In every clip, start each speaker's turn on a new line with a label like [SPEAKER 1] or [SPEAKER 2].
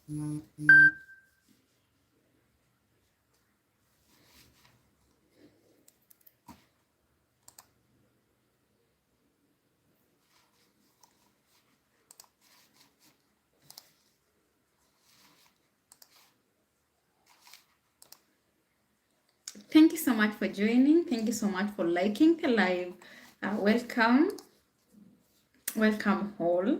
[SPEAKER 1] Thank you so much for joining. Thank you so much for liking the live. Welcome. Welcome all.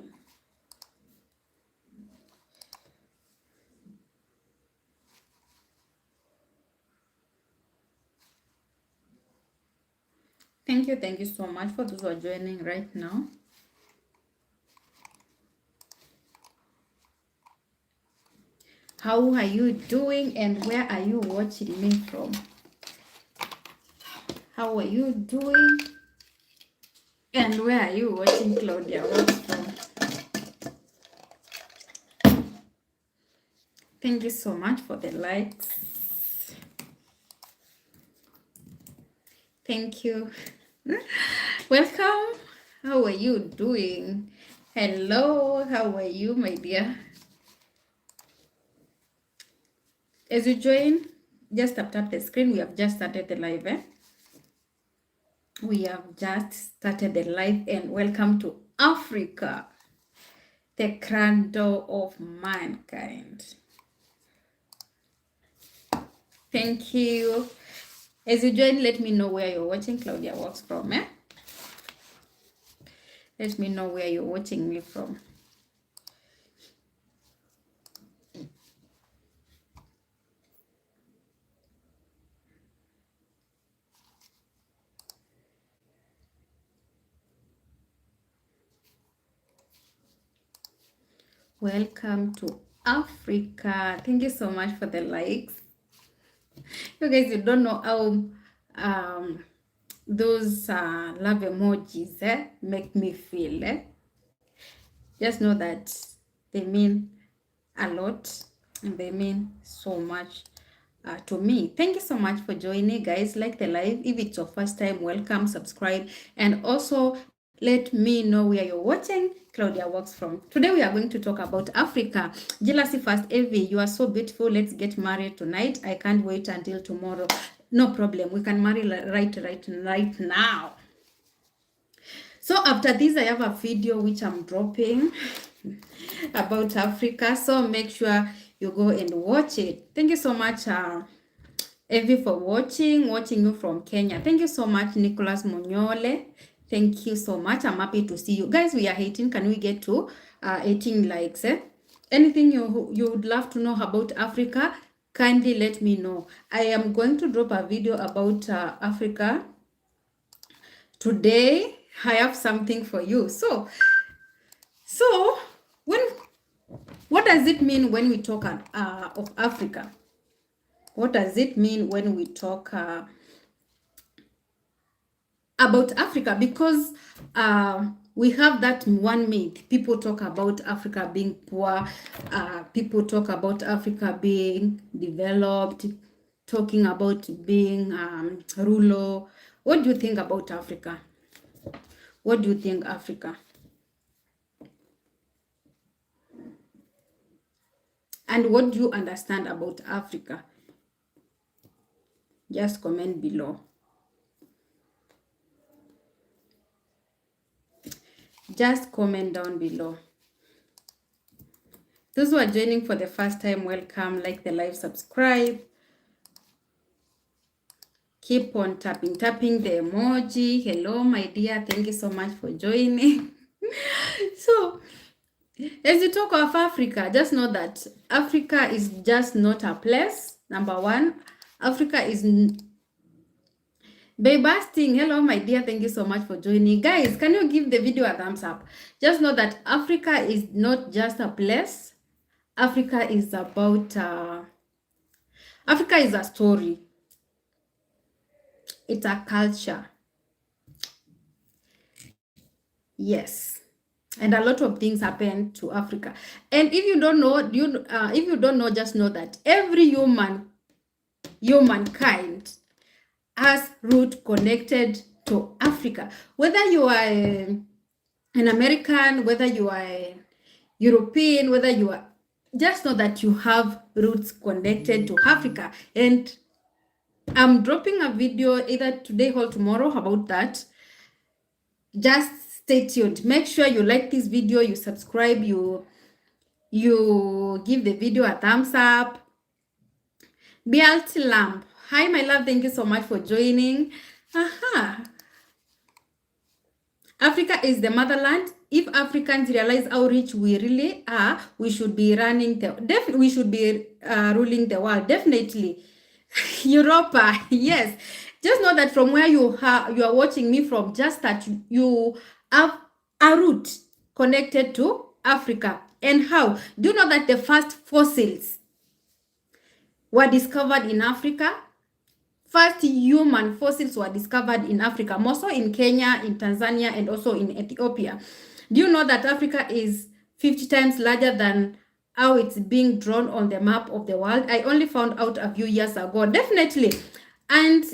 [SPEAKER 1] Thank you so much for those who are joining right now. How are you doing and where are you watching me from? How are you doing and where are you watching Claudia What's from? Thank you so much for the likes. Thank you. Welcome. How are you doing? Hello, how are you, my dear? As you join, just tap the screen. We have just started the live. We have just started the live, and welcome to Africa, the cradle of mankind. Thank you. As you join, let me know where you're watching Claudia Walks from. Let me know where you're watching me from. Welcome to Africa. Thank you so much for the likes. You guys, you don't know how those love emojis make me feel. Just know that they mean a lot and they mean so much to me. Thank you so much for joining, guys. Like the live. If it's your first time, welcome, subscribe, and also let me know where you're watching Claudia Walks from. Today we are going to talk about Africa. Jealousy first, Evie, you are so beautiful. Let's get married tonight. I can't wait until tomorrow. No problem. We can marry right now. So after this, I have a video which I'm dropping about Africa. So make sure you go and watch it. Thank you so much, Evie, for watching you from Kenya. Thank you so much, Nicholas Munyole. Thank you so much. I'm happy to see you. Guys, we are 18. Can we get to 18 likes? Anything you would love to know about Africa, kindly let me know. I am going to drop a video about Africa today. I have something for you. So what does it mean when we talk of Africa? What does it mean when we talk about Africa? Because we have that one myth. People talk about Africa being poor. People talk about Africa being developed, talking about being rural. What do you think about Africa? What do you think, Africa? And what do you understand about Africa? Just comment below. Just comment down below. Those who are joining for the first time, welcome. Like the live, subscribe. Keep on tapping the emoji. Hello, my dear. Thank you so much for joining. So, as you talk of Africa, just know that Africa is just not a place. Number one, Africa is Babasting. Hello, my dear. Thank you so much for joining. Guys, can you give the video a thumbs up? Just know that Africa is not just a place. Africa is about, Africa is a story. It's a culture. Yes. And a lot of things happen to Africa. And if you don't know, if you don't know, just know that every humankind has root connected to Africa. Whether you are an American, whether you are European, whether you are just know that you have roots connected to Africa. And I'm dropping a video either today or tomorrow about that. Just stay tuned. Make sure you like this video, you subscribe, you give the video a thumbs up. BLT Lamp. Hi, my love. Thank you so much for joining. Aha. Africa is the motherland. If Africans realize how rich we really are, we should be ruling the world. Definitely. Europa, yes. Just know that from where you are watching me from, just that you have a root connected to Africa. And how? Do you know that the first fossils were discovered in Africa? First human fossils were discovered in Africa, more so in Kenya, in Tanzania, and also in Ethiopia. Do you know that Africa is 50 times larger than how it's being drawn on the map of the world? I only found out a few years ago. Definitely. And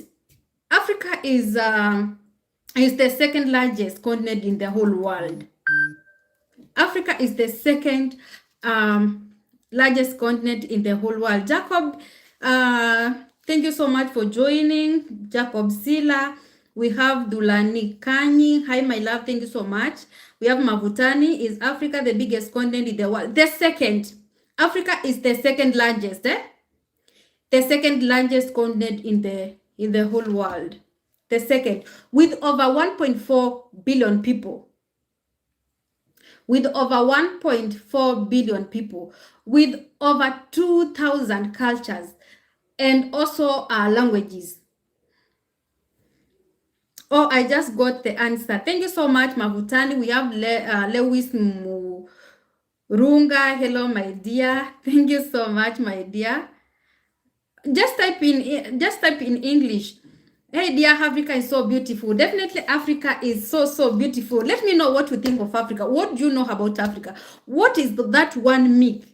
[SPEAKER 1] Africa is the second largest continent in the whole world. Africa is the second largest continent in the whole world. Jacob, thank you so much for joining. Jacob Sila. We have Dulani Kani. Hi, my love. Thank you so much. We have Mavutani. Is Africa the biggest continent in the world? The second. Africa is the second largest. The second largest continent in the whole world. The second, with over 1.4 billion people. With over 1.4 billion people, with over 2,000 cultures, and also languages. Oh, I just got the answer. Thank you so much, Mavutani. We have Lewis Murunga. Hello, my dear. Thank you so much, my dear. Just type in English. Hey, dear, Africa is so beautiful. Definitely, Africa is so beautiful. Let me know what you think of Africa. What do you know about Africa? What is that one myth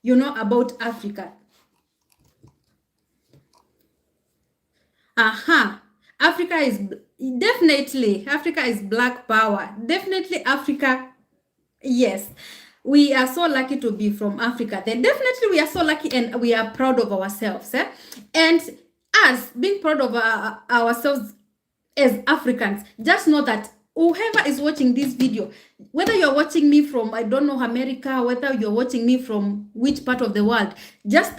[SPEAKER 1] you know about Africa? Africa is black power. Definitely, Africa. Yes, we are so lucky to be from Africa. Then definitely we are so lucky and we are proud of ourselves. And us being proud of ourselves as Africans, just know that whoever is watching this video, whether you're watching me from, I don't know, America, whether you're watching me from which part of the world, just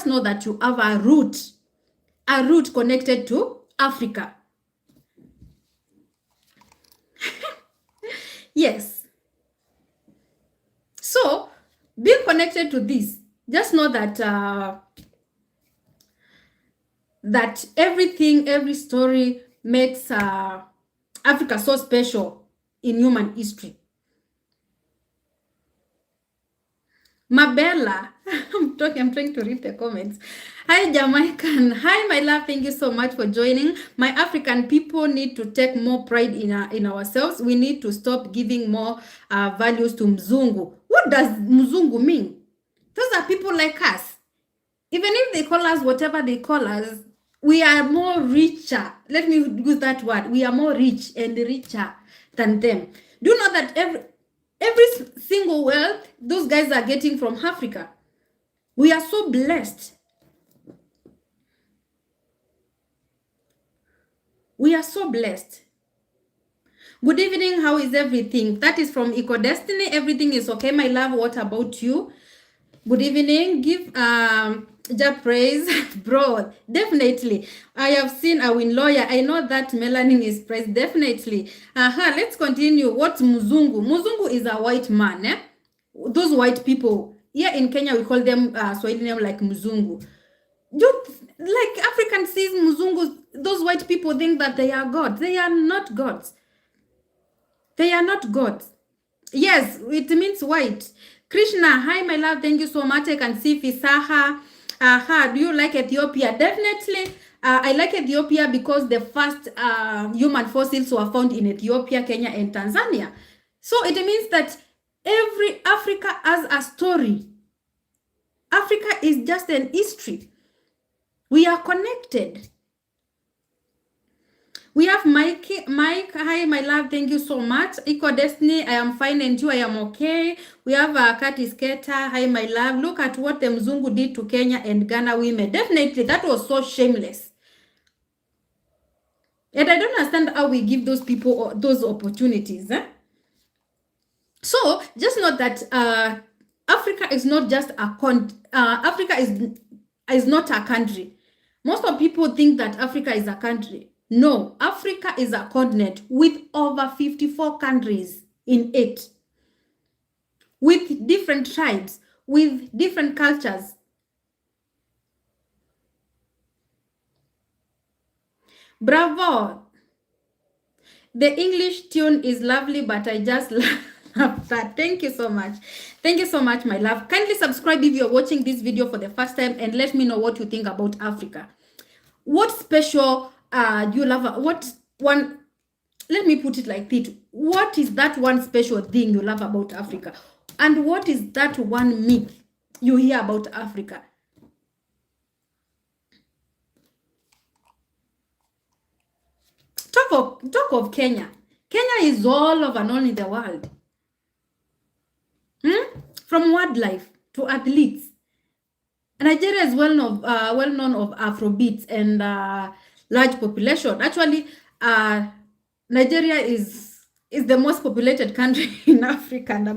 [SPEAKER 1] know that you have a root connected to Africa. Yes. So, being connected to this, just know that that every story makes Africa so special in human history. Mabella, I'm trying to read the comments. Hi, Jamaican. Hi, my love. Thank you so much for joining. My African people need to take more pride in ourselves. We need to stop giving more values to Mzungu. What does Mzungu mean? Those are people like us. Even if they call us whatever they call us, we are more richer. Let me use that word. We are more rich and richer than them. Do you know that every single wealth those guys are getting from Africa? We are so blessed. We are so blessed. Good evening. How is everything? That is from Eco Destiny. Everything is okay, my love. What about you? Good evening. Give just praise, bro. Definitely. I have seen a win lawyer. I know that melanin is praised. Definitely. Let's continue. What's Muzungu? Muzungu is a white man. Those white people. Here in Kenya, we call them Swahili name like Muzungu. Like Africans sees Muzungu, those white people think that they are gods. They are not gods. They are not gods. Yes, it means white. Krishna, hi my love, thank you so much. I can see Fisaha. Do you like Ethiopia? Definitely. I like Ethiopia because the first human fossils were found in Ethiopia, Kenya, and Tanzania. So it means that every Africa has a story. Africa is just an history. We are connected. We have Mike. Hi, my love. Thank you so much. Eco Destiny, I am fine and you, I am okay. We have Kati Sketa. Hi, my love. Look at what the Mzungu did to Kenya and Ghana women. Definitely, that was so shameless. And I don't understand how we give those people those opportunities. So just note that Africa is not just Africa is not a country. Most of people think that Africa is a country. No, Africa is a continent with over 54 countries in it, with different tribes, with different cultures. Bravo! The English tune is lovely, but I just love that. Thank you so much. Thank you so much, my love. Kindly subscribe if you're watching this video for the first time and let me know what you think about Africa. What special do you love? What one, let me put it like this. What is that one special thing you love about Africa? And what is that one myth you hear about Africa? Talk of Kenya. Kenya is all over known in the world. From wildlife to athletes. Nigeria is well known of Afrobeats and large population. Actually, Nigeria is the most populated country in Africa, and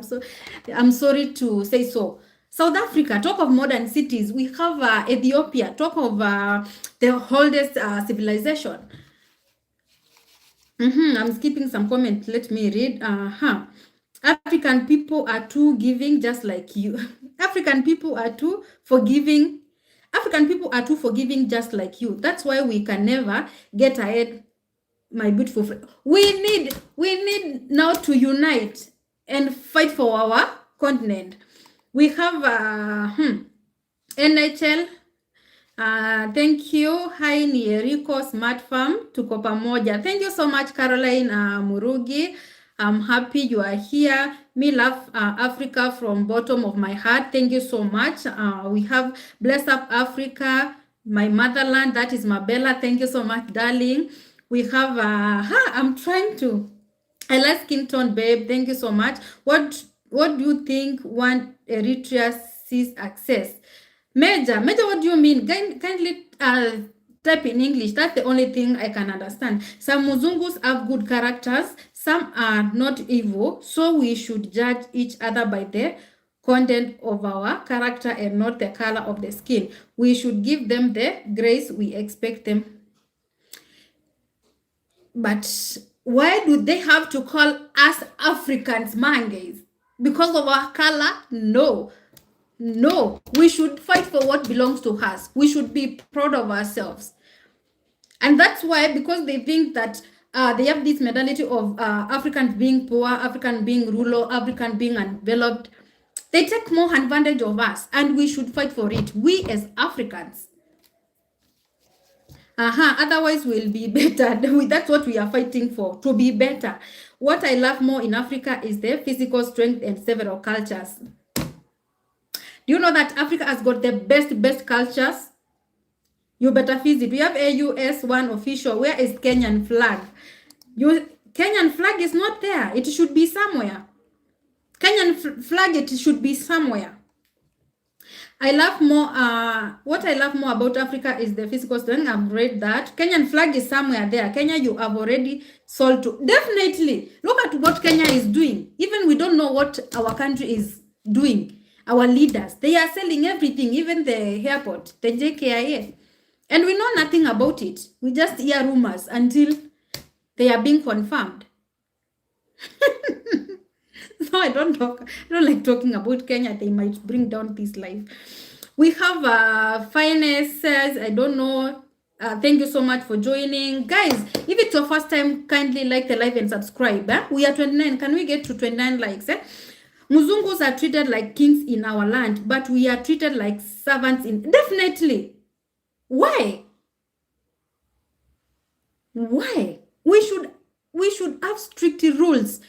[SPEAKER 1] I'm sorry to say so. South Africa, talk of modern cities. We have Ethiopia, talk of the oldest civilization. I'm skipping some comments. Let me read. African people are too giving, just like you. African people are too forgiving. African people are too forgiving, just like you. That's why we can never get ahead, my beautiful friend. We need now to unite and fight for our continent. We have NHL. Thank you. Hi, ni Eriko Smart Farm. Tuko pamoja. Thank you so much, Caroline Murugi. I'm happy you are here. Me love Africa from bottom of my heart. Thank you so much. We have Bless Up Africa, my motherland. That is Mabella. Thank you so much, darling. We have, I'm trying to, I like skin tone, babe. Thank you so much. What do you think one Eritrea sees access? Major, what do you mean? Kindly type in English. That's the only thing I can understand. Some Muzungus have good characters. Some are not evil. So we should judge each other by the content of our character and not the color of the skin. We should give them the grace we expect them. But why do they have to call us Africans mangays? Because of our color? No. No, we should fight for what belongs to us. We should be proud of ourselves. And that's why, because they think that they have this mentality of Africans being poor, African being rural, African being undeveloped, they take more advantage of us, and we should fight for it. We as Africans. Otherwise we'll be better. That's what we are fighting for, to be better. What I love more in Africa is the physical strength and several cultures. Do you know that Africa has got the best cultures? You better visit. We have AUS1 official. Where is Kenyan flag? Kenyan flag is not there. It should be somewhere. Kenyan flag, it should be somewhere. I love more, what I love more about Africa is the physical strength. I've read that. Kenyan flag is somewhere there. Kenya, you have already sold to. Definitely. Look at what Kenya is doing. Even we don't know what our country is doing. Our leaders, they are selling everything, even the airport, the JKIA. And we know nothing about it. We just hear rumors until they are being confirmed. So I don't like talking about Kenya. They might bring down this life. We have finances. I don't know. Thank you so much for joining. Guys, if it's your first time, kindly like the live and subscribe. We are 29. Can we get to 29 likes? Muzungus are treated like kings in our land, but we are treated like servants in... Definitely. Why? Why? We should have strict rules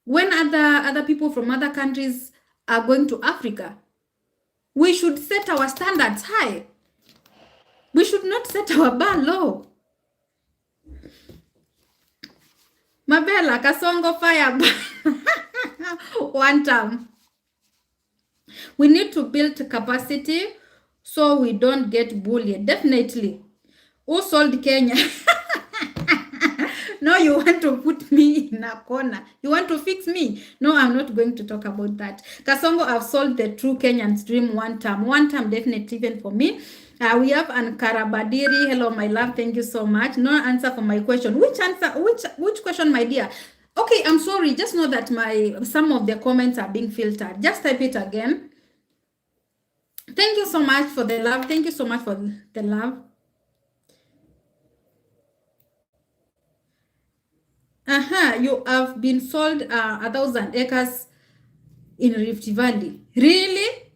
[SPEAKER 1] when other people from other countries are going to Africa. We should set our standards high. We should not set our bar low. Mabella, Kasongo fire. One time. We need to build capacity so we don't get bullied. Definitely. Who sold Kenya? No, you want to put me in a corner. You want to fix me? No, I'm not going to talk about that. Kasongo have sold the true Kenyan's dream one time. One time, definitely, even for me. We have Ankara Badiri. Hello, my love. Thank you so much. No answer for my question. Which answer? Which question, my dear? Okay, I'm sorry. Just know that some of the comments are being filtered. Just type it again. Thank you so much for the love. Thank you so much for the love. You have been sold 1,000 acres in Rift Valley. Really?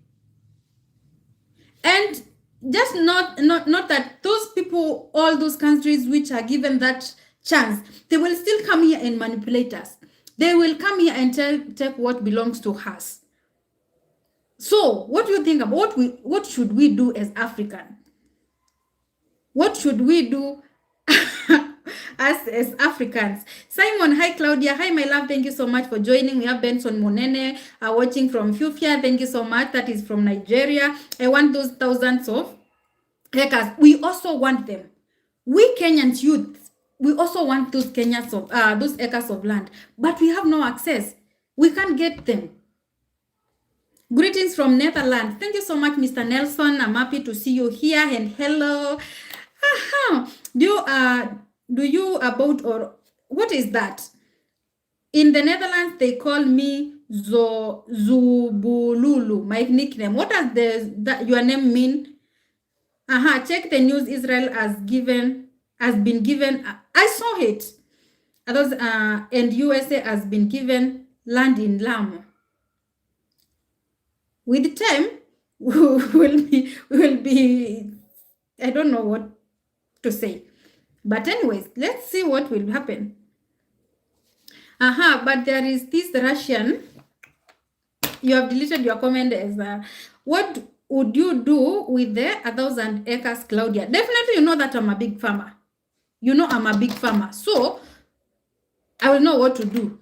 [SPEAKER 1] And just not that those people, all those countries which are given that chance, they will still come here and manipulate us. They will come here and take what belongs to us. So, what do you think about what should we do as African? What should we do as Africans? Simon, hi Claudia, hi my love, thank you so much for joining. We have Benson Monene watching from Fufia, thank you so much. That is from Nigeria. I want those thousands of acres. We also want them. We Kenyans youth, we also want those those acres of land, but we have no access. We can't get them. Greetings from Netherlands. Thank you so much, Mr. Nelson. I'm happy to see you here, and hello. Do you about, or what is that? In the Netherlands, they call me Zubululu, my nickname. What does your name mean? Check the news. Israel has been given. I saw it. Others, and USA has been given land in Lamu. With time, we will be. I don't know what to say. But anyways, let's see what will happen. But there is this Russian. You have deleted your comment as what would you do with the 1,000 acres, Claudia? Definitely, you know that I'm a big farmer. You know I'm a big farmer. So, I will know what to do.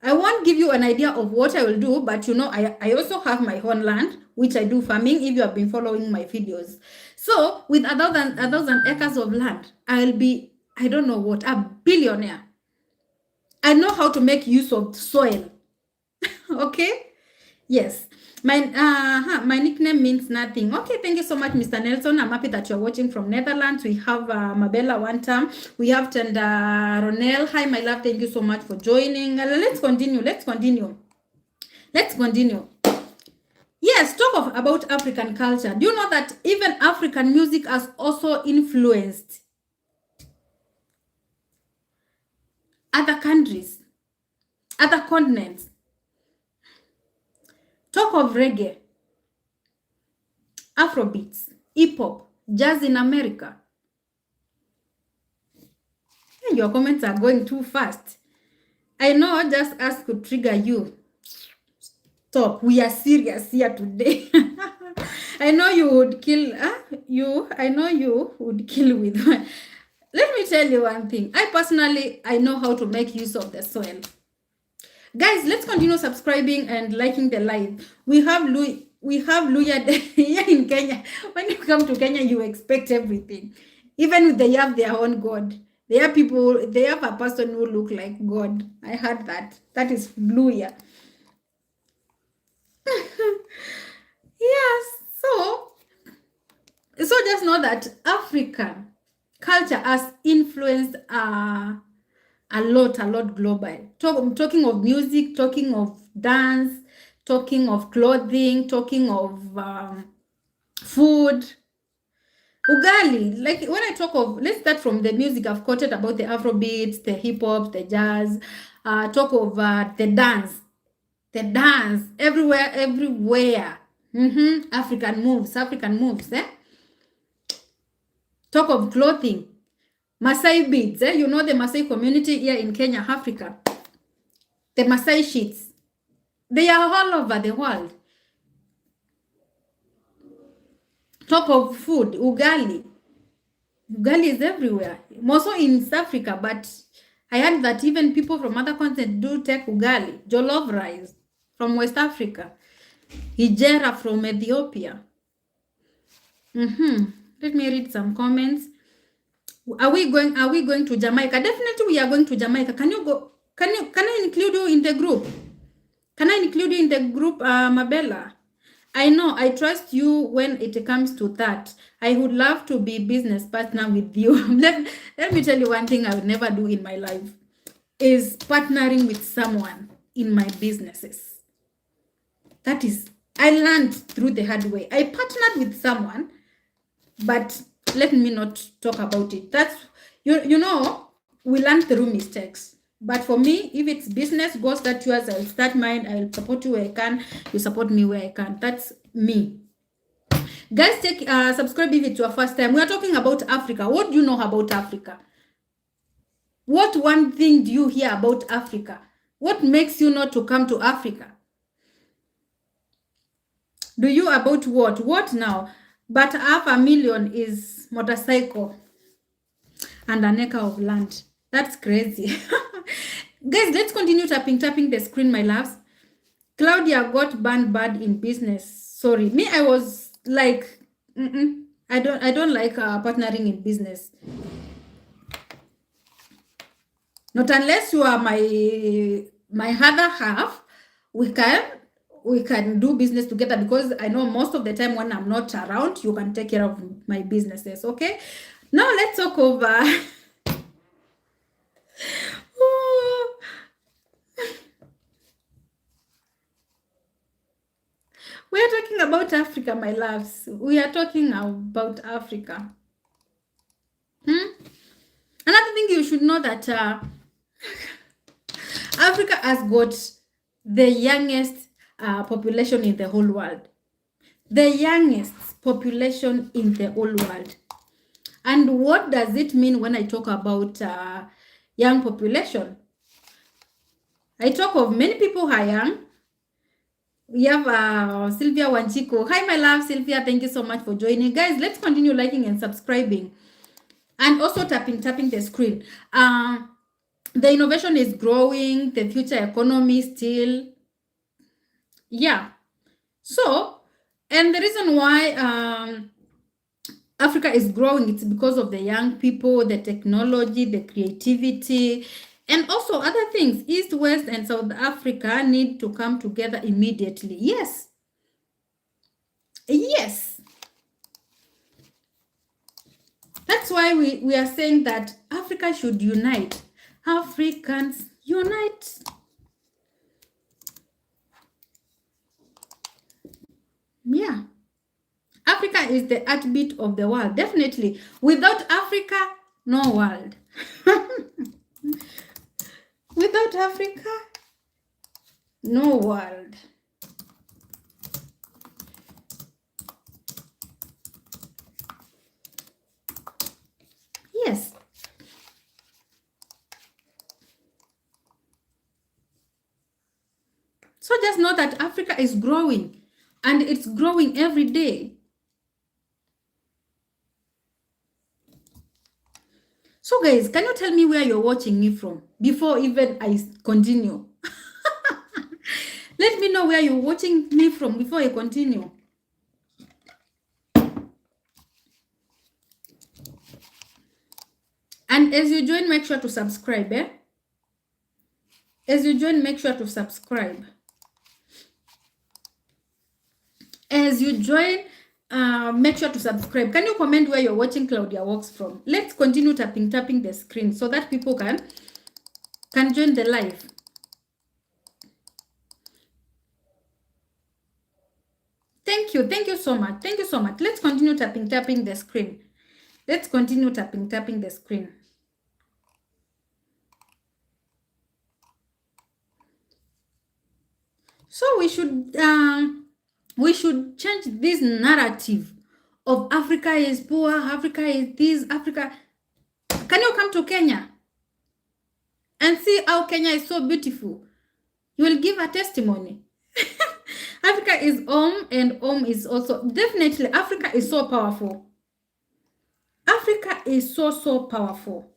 [SPEAKER 1] I won't give you an idea of what I will do, but you know, I also have my own land, which I do farming, if you have been following my videos. So, with 1,000 acres of land, I'll be, I don't know what, a billionaire. I know how to make use of soil. Okay? Yes. My nickname means nothing. Okay, thank you so much, Mr. Nelson. I'm happy that you're watching from Netherlands. We have Mabella one time. We have Tenda Ronel. Hi, my love. Thank you so much for joining. Let's continue. Yes, talk about African culture. Do you know that even African music has also influenced other countries, other continents? Talk of reggae, Afrobeats, hip-hop, jazz in America. Your comments are going too fast. I know just us could trigger you. Stop. We are serious here today. I know you would kill I know you would kill with one. Let me tell you one thing. I know how to make use of the soil. Guys, let's continue subscribing and liking the live. We have Luya here in Kenya. When you come to Kenya, you expect everything. Even they have their own God. They have a person who look like God. I heard that. That is Luya. Yes, so just know that African culture has influenced a lot global. Talking of music, talking of dance, talking of clothing, talking of food. Ugali, like when I talk of, let's start from the music. I've quoted about the Afrobeats, the hip hop, the jazz. Talk of the dance everywhere. African moves. Talk of clothing, Maasai beads. You know the Maasai community here in Kenya, Africa. The Maasai sheets, they are all over the world. Talk of food, ugali is everywhere, more so in South Africa, but I heard that even people from other continents do take ugali, jollof rice from West Africa, hijera from Ethiopia. Let me read some comments. Are we going to Jamaica? Definitely we are going to Jamaica. Can you go? Can I include you in the group? Can I include you in the group, Mabella? I know, I trust you when it comes to that. I would love to be business partner with you. Let me tell you one thing I would never do in my life is partnering with someone in my businesses. That is, I learned through the hard way. I partnered with someone, but let me not talk about it. That's, you know, we learn through mistakes. But for me, if it's business, go start yours, I'll start mine, I'll support you where I can, you support me where I can. That's me. Guys, subscribe if it's your first time. We are talking about Africa. What do you know about Africa? What one thing do you hear about Africa? What makes you not to come to Africa? Do you about what? What now? But 500,000 is motorcycle and an acre of land. That's crazy. Guys, let's continue tapping the screen, my loves. Claudia got banned bad in business. Sorry. Me, I was like, I don't like partnering in business. Not unless you are my other half, we can do business together, because I know most of the time when I'm not around, you can take care of my businesses, okay? Now let's talk over. We are talking about Africa, my loves. We are talking about Africa. Another thing you should know that Africa has got the youngest population in the whole world. The youngest population in the whole world. And what does it mean when I talk about young population? I talk of many people who are young. We have Sylvia Wanchiko. Hi, my love, Sylvia. Thank you so much for joining. Guys, let's continue liking and subscribing. And also tapping the screen. The innovation is growing. The future economy still. Yeah. So, and the reason why Africa is growing, it's because of the young people, the technology, the creativity, and also other things. East, West, and South Africa need to come together immediately. Yes. Yes. That's why we are saying that Africa should unite. Africans unite. Yeah. Africa is the heartbeat of the world. Definitely. Without Africa, no world. Without Africa, no world. Yes. So just know that Africa is growing, and it's growing every day. So guys, can you tell me where you're watching me from before even I continue? Let me know where you're watching me from before I continue. And as you join, make sure to subscribe, eh? As you join, make sure to subscribe. As you join, make sure to subscribe. Can you comment where you're watching Claudia Walks from? Let's continue tapping the screen so that people can join the live. Thank you so much. Thank you so much. Let's continue tapping the screen. Let's continue tapping the screen. So we should change this narrative of Africa is poor, Africa is this, Africa. Can you come to Kenya and see how Kenya is so beautiful? You will give a testimony. Africa is home, and home is also, definitely, Africa is so powerful. Africa is so powerful.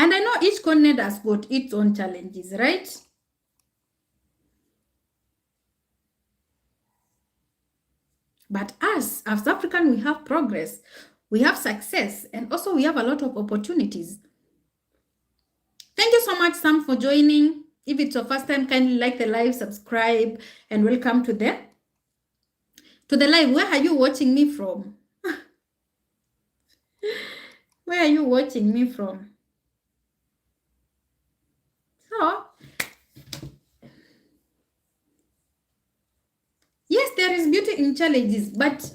[SPEAKER 1] And I know each continent has got its own challenges, right? But us, as African, we have progress, we have success, and also we have a lot of opportunities. Thank you so much, Sam, for joining. If it's your first time, kindly like the live, subscribe, and welcome to the live. Where are you watching me from? Where are you watching me from? So, yes, there is beauty in challenges, but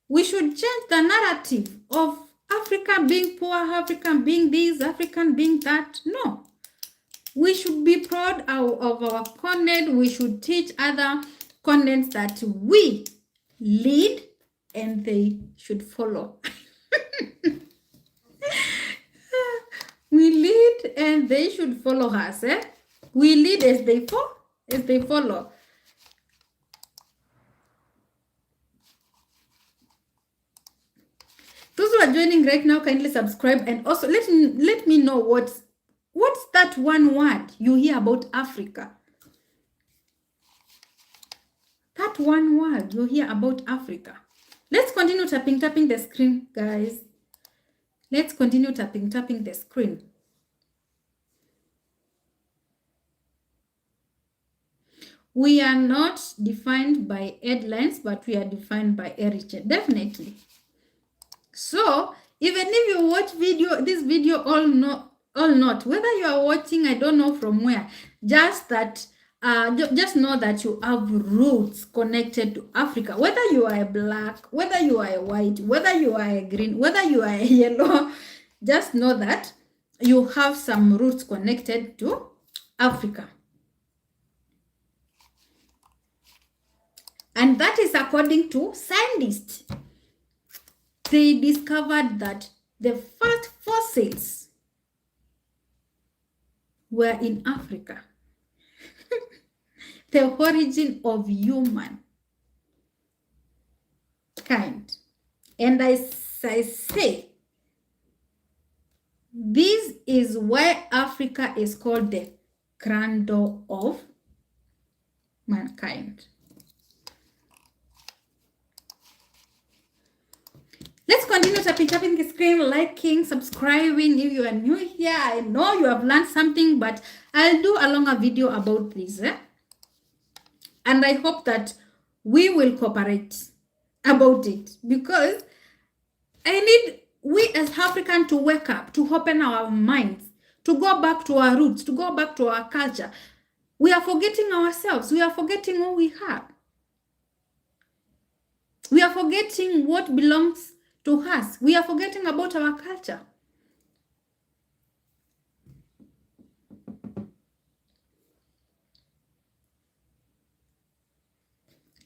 [SPEAKER 1] we should change the narrative of Africa being poor, Africa being this, African being that. No. We should be proud of our continent. We should teach other continents that we lead and they should follow. We lead and they should follow us. We lead as they follow. Those who are joining right now, kindly subscribe and also let me know what's that one word you hear about Africa. That one word you hear about Africa. Let's continue tapping the screen, guys. Let's continue tapping the screen. We are not defined by headlines, but we are defined by heritage. Definitely. So, even if you watch this video or not, whether you are watching, I don't know from where, just know that you have roots connected to Africa. Whether you are a black, whether you are a white, whether you are a green, whether you are a yellow, just know that you have some roots connected to Africa. And that is according to scientists. They discovered that the first fossils were in Africa. The origin of human kind. And I say, this is why Africa is called the cradle of mankind. Let's continue tapping the screen, liking, subscribing. If you are new here, I know you have learned something, but I'll do a longer video about this. And I hope that we will cooperate about it, because we as Africans to wake up, to open our minds, to go back to our roots, to go back to our culture. We are forgetting ourselves. We are forgetting who we are. We are forgetting what belongs to us. We are forgetting about our culture.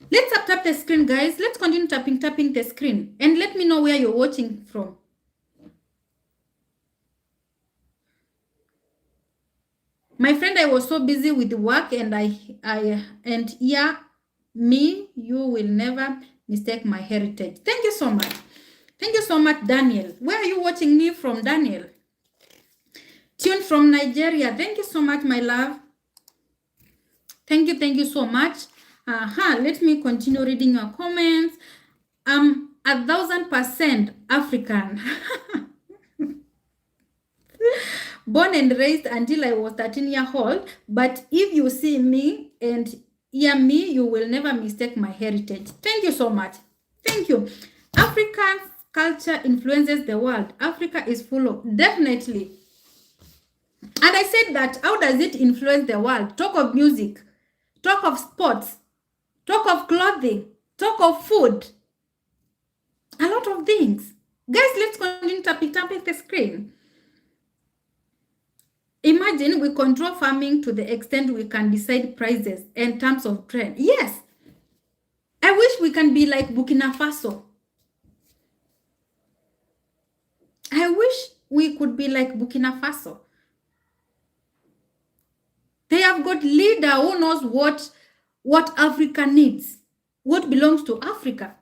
[SPEAKER 1] Let's tap the screen, guys. Let's continue tapping the screen. And let me know where you're watching from. My friend, I was so busy with work, and you will never mistake my heritage. Thank you so much. Thank you so much, Daniel. Where are you watching me from, Daniel? Tune from Nigeria. Thank you so much, my love. Thank you so much. Let me continue reading your comments. I'm 1,000% African. Born and raised until I was 13 years old. But if you see me and hear me, you will never mistake my heritage. Thank you so much. Thank you. African culture influences the world. Africa is full of, definitely. And I said that, how does it influence the world? Talk of music, talk of sports, talk of clothing, talk of food, a lot of things. Guys, let's continue tapping the screen. Imagine we control farming to the extent we can decide prices and terms of trade. Yes. I wish we can be like Burkina Faso. I wish we could be like Burkina Faso. They have got leader who knows what Africa needs, what belongs to Africa.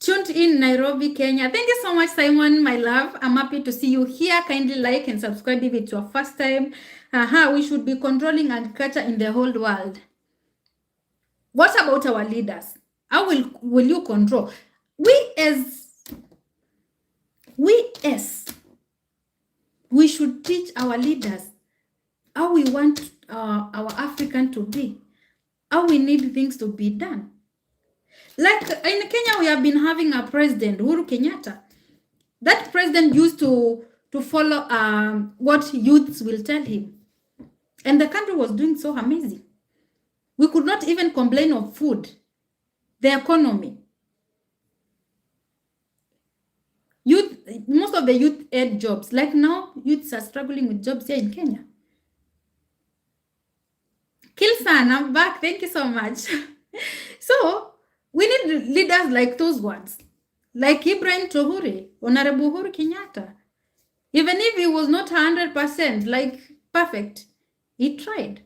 [SPEAKER 1] tuned in Nairobi, Kenya. Thank you so much, Simon, my love. I'm happy to see you here. Kindly like and subscribe if it's your first time. We should be controlling agriculture in the whole world. What about our leaders? How will you control? We should teach our leaders how we want our African to be, how we need things to be done. Like in Kenya, we have been having a president, Uhuru Kenyatta. That president used to follow what youths will tell him. And the country was doing so amazing. We could not even complain of food, the economy. Most of the youth had jobs. Like now, youths are struggling with jobs here in Kenya. Kilsan, I'm back. Thank you so much. So, we need leaders like those ones. Like Ibrahim Tohure, Honorable Uhuru Kenyatta. Even if he was not 100% like perfect, he tried.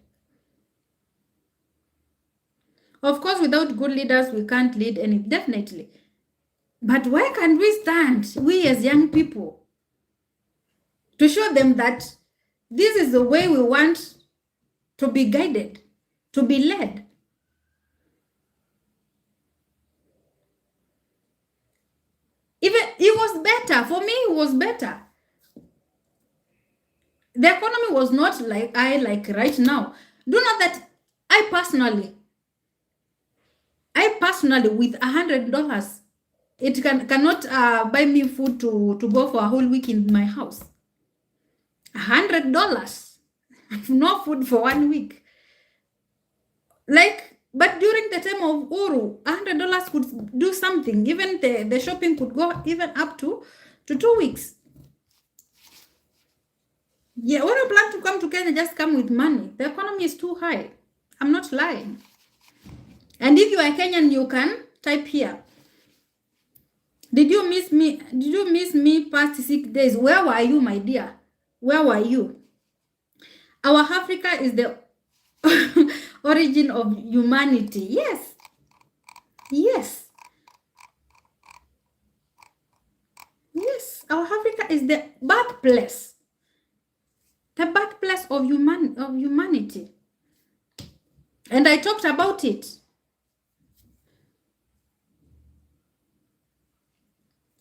[SPEAKER 1] Of course, without good leaders, we can't lead any, definitely. But why can't we stand, we as young people, to show them that this is the way we want to be guided, to be led? Even it was better. For me, it was better. The economy was not like right now. Do know that I personally, with $100, it cannot buy me food to go for a whole week in my house. $100, no food for 1 week. Like, but during the time of Uru, $100 could do something. Even the shopping could go even up to 2 weeks. Yeah, when you plan to come to Kenya, just come with money. The economy is too high. I'm not lying. And if you are Kenyan, you can type here. Did you miss me? Did you miss me past 6 days? Where were you, my dear? Where were you? Our Africa is the origin of humanity. Yes. Yes. Yes. Our Africa is the birthplace. The birthplace of humanity. And I talked about it.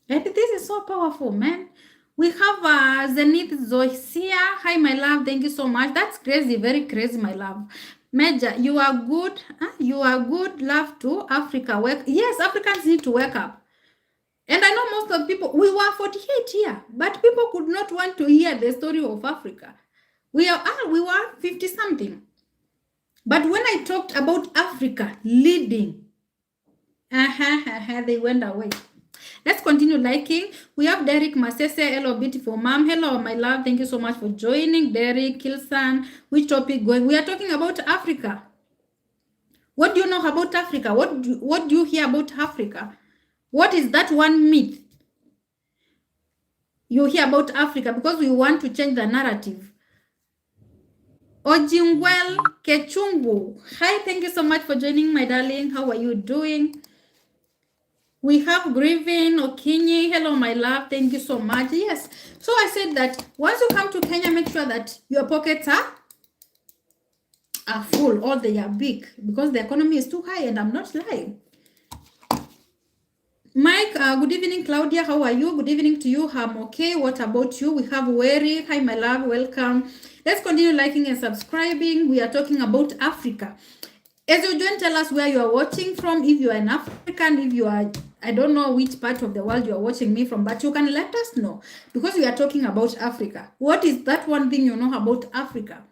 [SPEAKER 1] And this is so powerful, man. We have Zenith Zoisia. Hi, my love. Thank you so much. That's crazy. Very crazy, my love. Major, you are good. You are good. Love to Africa. Yes, Africans need to wake up. And I know most of people, we were 48 here, but people could not want to hear the story of Africa. We were 50 something. But when I talked about Africa leading, they went away. Let's continue liking. We have Derek Masese. Hello, beautiful mom. Hello, my love. Thank you so much for joining. Derek, Kilsan. Which topic going? We are talking about Africa. What do you know about Africa? What do you hear about Africa? What is that one myth you hear about Africa? Because we want to change the narrative. Ojingwel Kechungu. Hi, thank you so much for joining, my darling. How are you doing? We have Grieving Okinyi. Hello, my love. Thank you so much. Yes. So I said that once you come to Kenya, make sure that your pockets are full or they are big, because the economy is too high, and I'm not lying. Mike, good evening. Claudia, how are you? Good evening to you. I'm okay. What about you? We have Weri. Hi, my love. Welcome. Let's continue liking and subscribing. We are talking about Africa. As you join, tell us where you are watching from. If you are an African, if you are, I don't know which part of the world you are watching me from, but you can let us know, because we are talking about Africa. What is that one thing you know about Africa?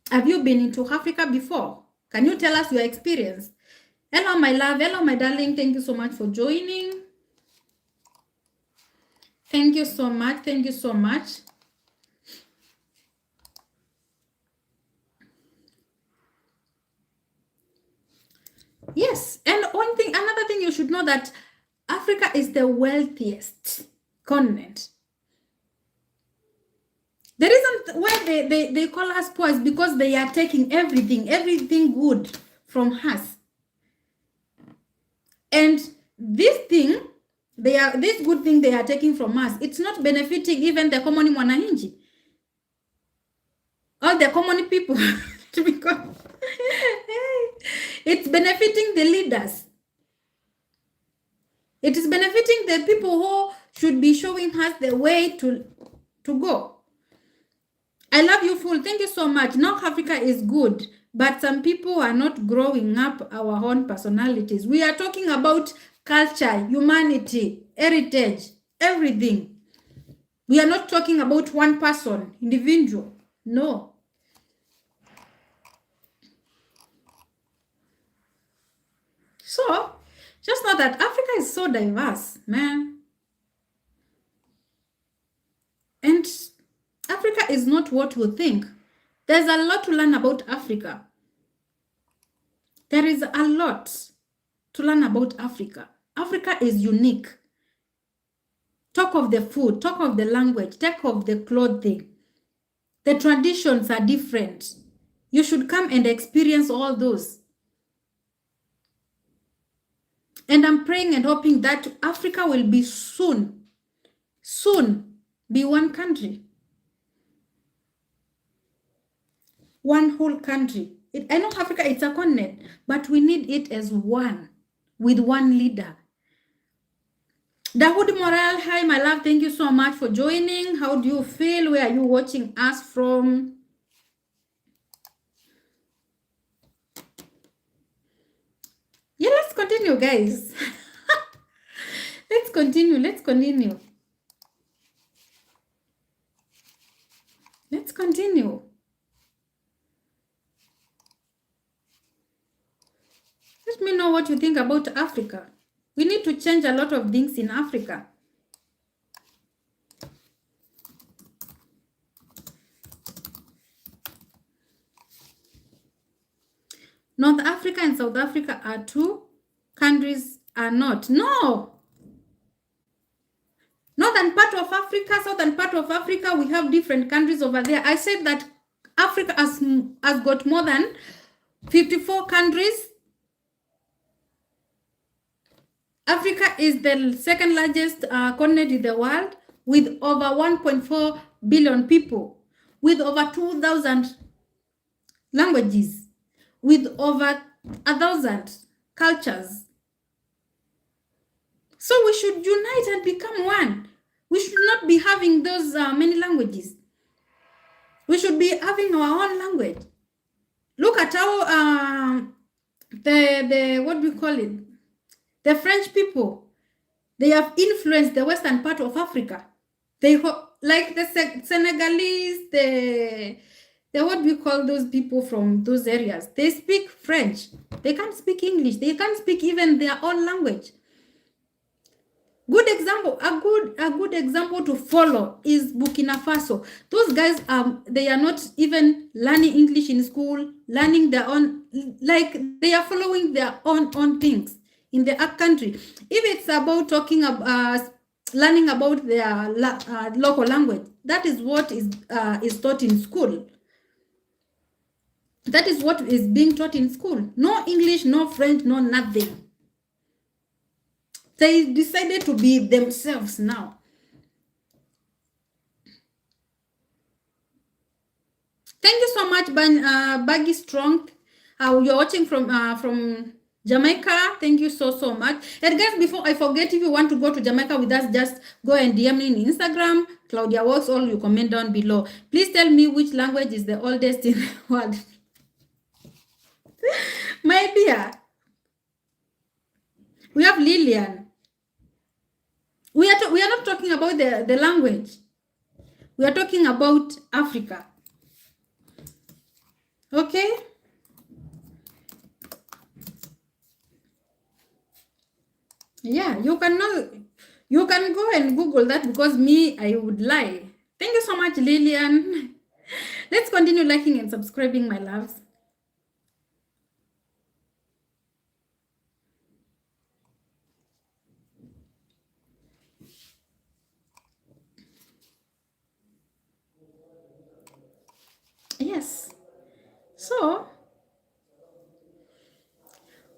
[SPEAKER 1] Have you been into Africa before? Can you tell us your experience? Hello, my love. Hello, my darling. Thank you so much for joining. Thank you so much. Thank you so much. Yes, and another thing you should know, that Africa is the wealthiest continent. The reason why they call us poor is because they are taking everything good from us. And this thing, this good thing they are taking from us, it's not benefiting even the common mwananchi, all the common people. Because it's benefiting the leaders. It is benefiting the people who should be showing us the way to go. I love you, Fool. Thank you so much. Now Africa is good, but some people are not growing up our own personalities. We are talking about culture, humanity, heritage, everything. We are not talking about one person, individual. No. So, just know that Africa is so diverse, man. And Africa is not what you think. There's a lot to learn about Africa. There is a lot to learn about Africa. Africa is unique. Talk of the food, talk of the language, talk of the clothing. The traditions are different. You should come and experience all those. And I'm praying and hoping that Africa will be soon be one country. One whole country. I know Africa, it's a continent, but we need it as one, with one leader. Dahoud Morale, hi my love, thank you so much for joining. How do you feel? Where are you watching us from? Yeah, let's continue, guys. Let's continue. Let's continue. Let me know what you think about Africa. We need to change a lot of things in Africa. North Africa and South Africa are two countries, are not. No. Northern part of Africa, southern part of Africa, we have different countries over there. I said that Africa has got more than 54 countries. Africa is the second largest continent in the world, with over 1.4 billion people, with over 2,000 languages, with over 1,000 cultures. So we should unite and become one. We should not be having those many languages. We should be having our own language. Look at how the what do we call it? The French people, they have influenced the western part of Africa. They like the Senegalese, the what do we call those people from those areas? They speak French. They can't speak English. They can't speak even their own language. Good example, a good example to follow is Burkina Faso. Those guys, they are not even learning English in school, learning their own, like they are following their own things in their country. If it's about talking about learning about their local language, that is what is taught in school. That is what is being taught in school. No English, no French, no nothing. They decided to be themselves now. Thank you so much, Baggy Strong. You're watching from Jamaica. Thank you so much. And guys, before I forget, if you want to go to Jamaica with us, just go and DM me in Instagram, Claudia Works, or you comment down below. Please tell me which language is the oldest in the world. My dear, we have Lillian. We are not talking about the language. We are talking about Africa. Okay? Yeah, you can go and Google that, because me, I would lie. Thank you so much, Lillian. Let's continue liking and subscribing, my loves. Yes. So,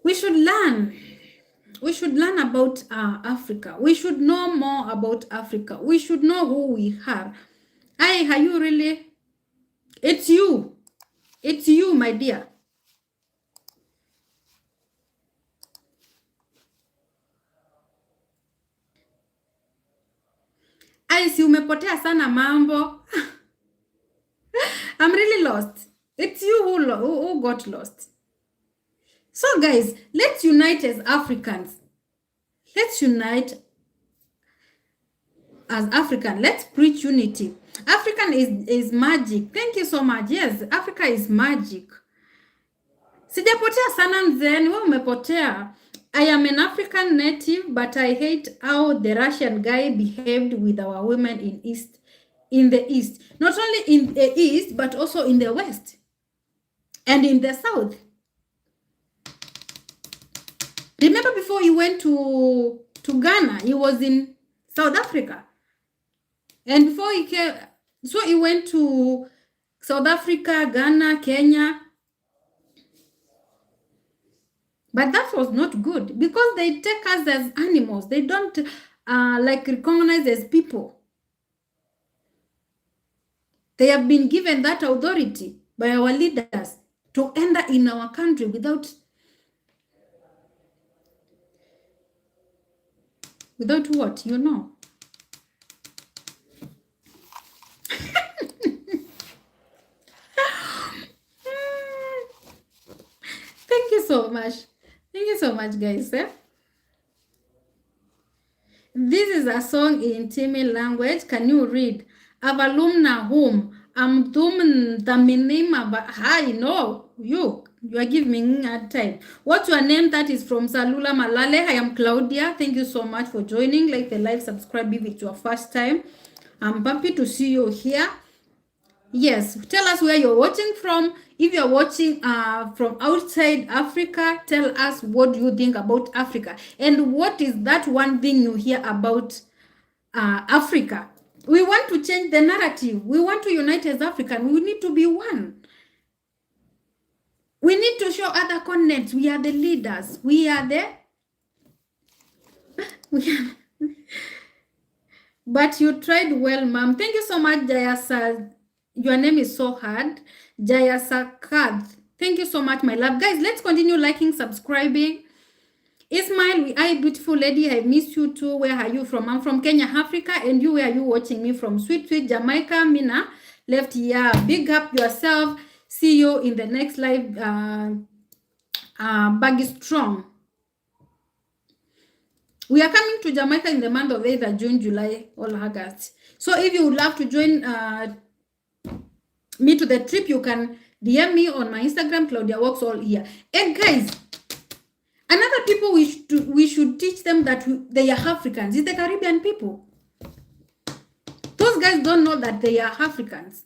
[SPEAKER 1] we should learn learn about Africa. We should know more about Africa. We should know who we are. Are you really? It's you. It's you, my dear. Si umepotea sana mambo. I'm really lost. It's you who got lost. So guys, let's unite as Africans. Let's unite as African. Let's preach unity. African is magic. Thank you so much. Yes, Africa is magic. Sijapotea sana mzeni, wewe umepotea. I am an African native, but I hate how the Russian guy behaved with our women in the East. Not only in the East, but also in the West and in the South. Remember before he went to Ghana, he was in South Africa. And before he came, so he went to South Africa, Ghana, Kenya. But that was not good because they take us as animals. They don't like recognize as people. They have been given that authority by our leaders to enter in our country without what, you know. Thank you so much. Thank you so much, guys. This is a song in Tamil language. Can you read? Avalumna whom? Amdum daminima, but hi, no, you are giving me a time. What's your name? That is from Salula Malale. I am Claudia. Thank you so much for joining. Like the live, subscribe if it's your first time. I'm happy to see you here. Yes, tell us where you're watching from. If you're watching from outside Africa, tell us what you think about Africa. And what is that one thing you hear about Africa? We want to change the narrative. We want to unite as African. We need to be one. We need to show other continents. We are the leaders. We are the... But you tried well, ma'am. Thank you so much, Jayasa. Your name is so hard. Jayasakad. Thank you so much, my love. Guys, let's continue liking, subscribing. Ismail, hi, beautiful lady. I miss you too. Where are you from? I'm from Kenya, Africa. And you, where are you watching me from? Sweet, sweet Jamaica. Mina left here. Big up yourself. See you in the next live. Baggy Strong. We are coming to Jamaica in the month of either June, July, or August. So if you would love to join me to the trip, you can DM me on my Instagram, Claudia Walks All Here. And guys, another people we should teach them that they are Africans is the Caribbean people. Those guys don't know that they are Africans.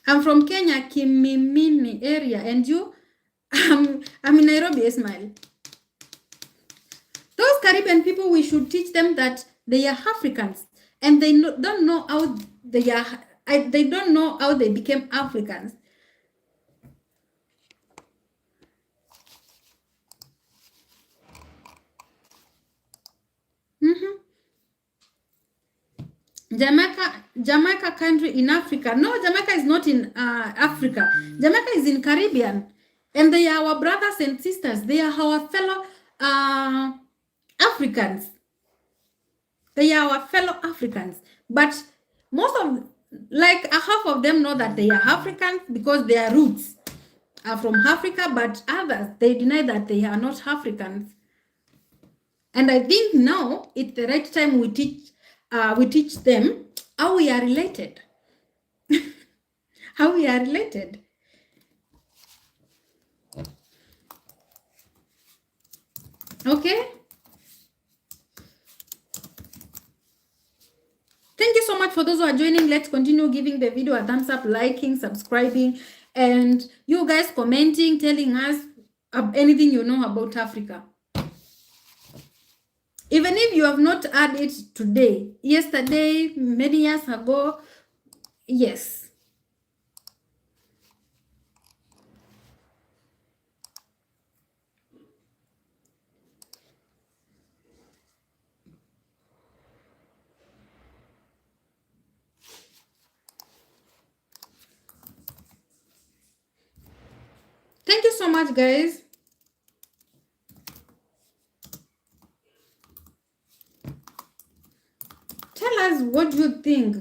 [SPEAKER 1] I'm from Kenya, Kimimini area, and you? I'm in Nairobi, Ismail. Those Caribbean people, we should teach them that they are Africans, and they don't know how they are. They don't know how they became Africans. Jamaica country in Africa. No, Jamaica is not in Africa. Jamaica is in Caribbean, and they are our brothers and sisters. They are our fellow Africans. They are our fellow Africans. But most of, like half of them know that they are Africans because their roots are from Africa, but others, they deny that they are not Africans. And I think now it's the right time we teach them how we are related. How we are related. Okay? Thank you so much for those who are joining. Let's continue giving the video a thumbs up, liking, subscribing, and you guys commenting, telling us anything you know about Africa. Even if you have not heard it today, yesterday, many years ago, yes. so much, guys. Tell us what you think.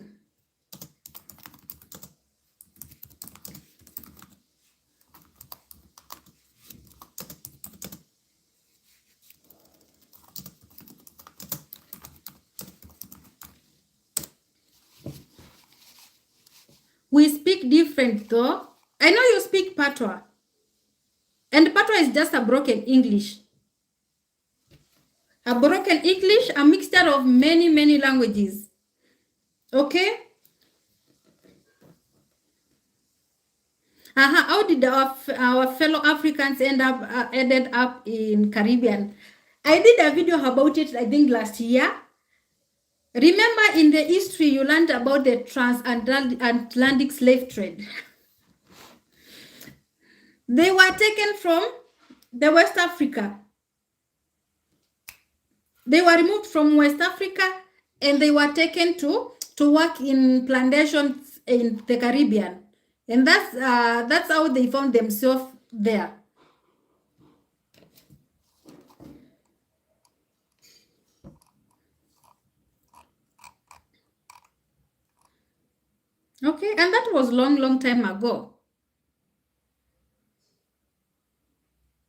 [SPEAKER 1] We speak different though. I know you speak Patois. And Patois is just a broken English. A broken English, a mixture of many, many languages. Okay? How did our fellow Africans ended up in Caribbean? I did a video about it, I think, last year. Remember in the history you learned about the transatlantic slave trade. They were taken from the West Africa. They were removed from West Africa and they were taken to work in plantations in the Caribbean. And that's how they found themselves there. Okay, and that was long time ago.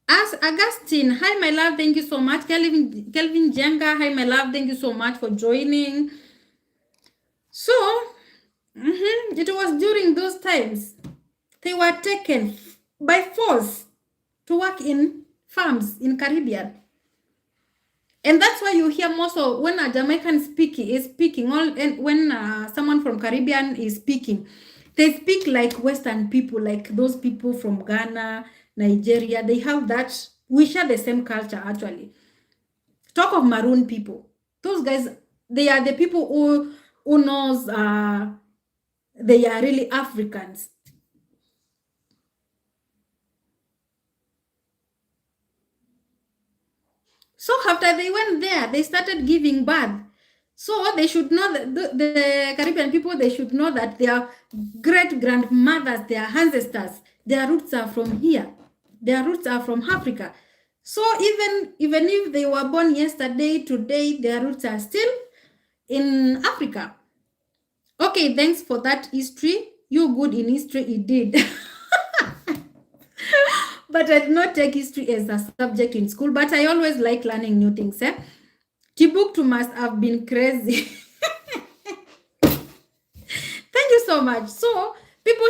[SPEAKER 1] As Augustine, hi my love, thank you so much. Kelvin Jenga, hi my love, thank you so much for joining. So, it was during those times they were taken by force to work in farms in Caribbean. And that's why you hear most of when a Jamaican is speaking, and when someone from Caribbean is speaking, they speak like Western people, like those people from Ghana, Nigeria. They have that. We share the same culture, actually. Talk of Maroon people. Those guys, they are the people who knows they are really Africans. So after they went there, they started giving birth. So they should know that the Caribbean people, they should know that their great-grandmothers, their ancestors, their roots are from here. Their roots are from Africa. So even if they were born yesterday, today, their roots are still in Africa. Okay, thanks for that history. You good in history, indeed. But I did not take history as a subject in school, but I always like learning new things. Timbuktu must have been crazy. Thank you so much. So people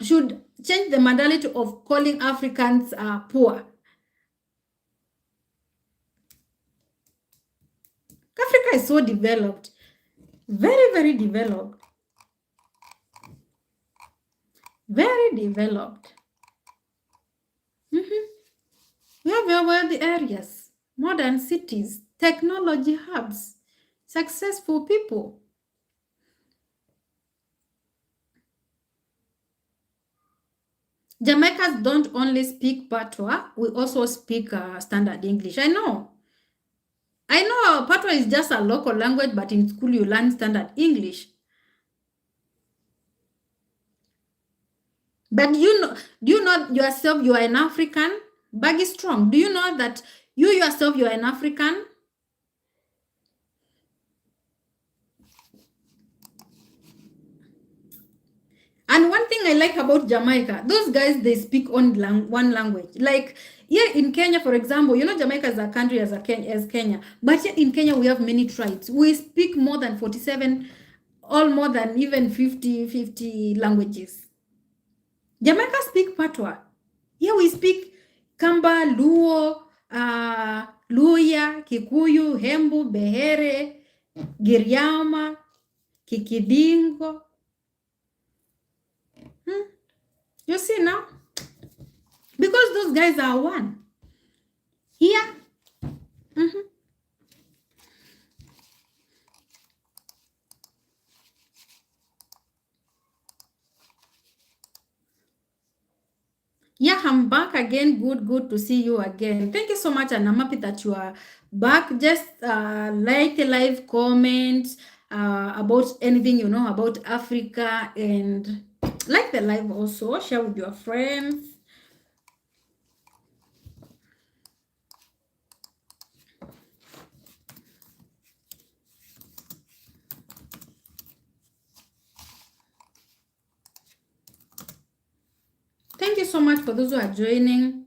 [SPEAKER 1] should change the mentality of calling Africans poor. Africa is so developed. Very, very developed. Very developed. We have very wealthy areas, modern cities, technology hubs, successful people. Jamaicans don't only speak Patois, we also speak standard English. I know Patois is just a local language, but in school you learn standard English. But do you know yourself you are an African? Baggy Strong, do you know that you yourself you are an African? And one thing I like about Jamaica, those guys, they speak on one language. Like here in Kenya, for example, you know Jamaica is a country as Kenya. But here in Kenya, we have many tribes. We speak more than 47, all more than even 50 languages. Jamaica speak Patois. Here we speak Kamba, Luo, Luya, Kikuyu, Hembu, Behere, Giriama, Kikidingo. You see now? Because those guys are one. Here. Yeah, I'm back again. Good to see you again. Thank you so much, and I'm happy that you are back. Just like the live, comment about anything you know about Africa, and like the live also. Share with your friends. so much for those who are joining.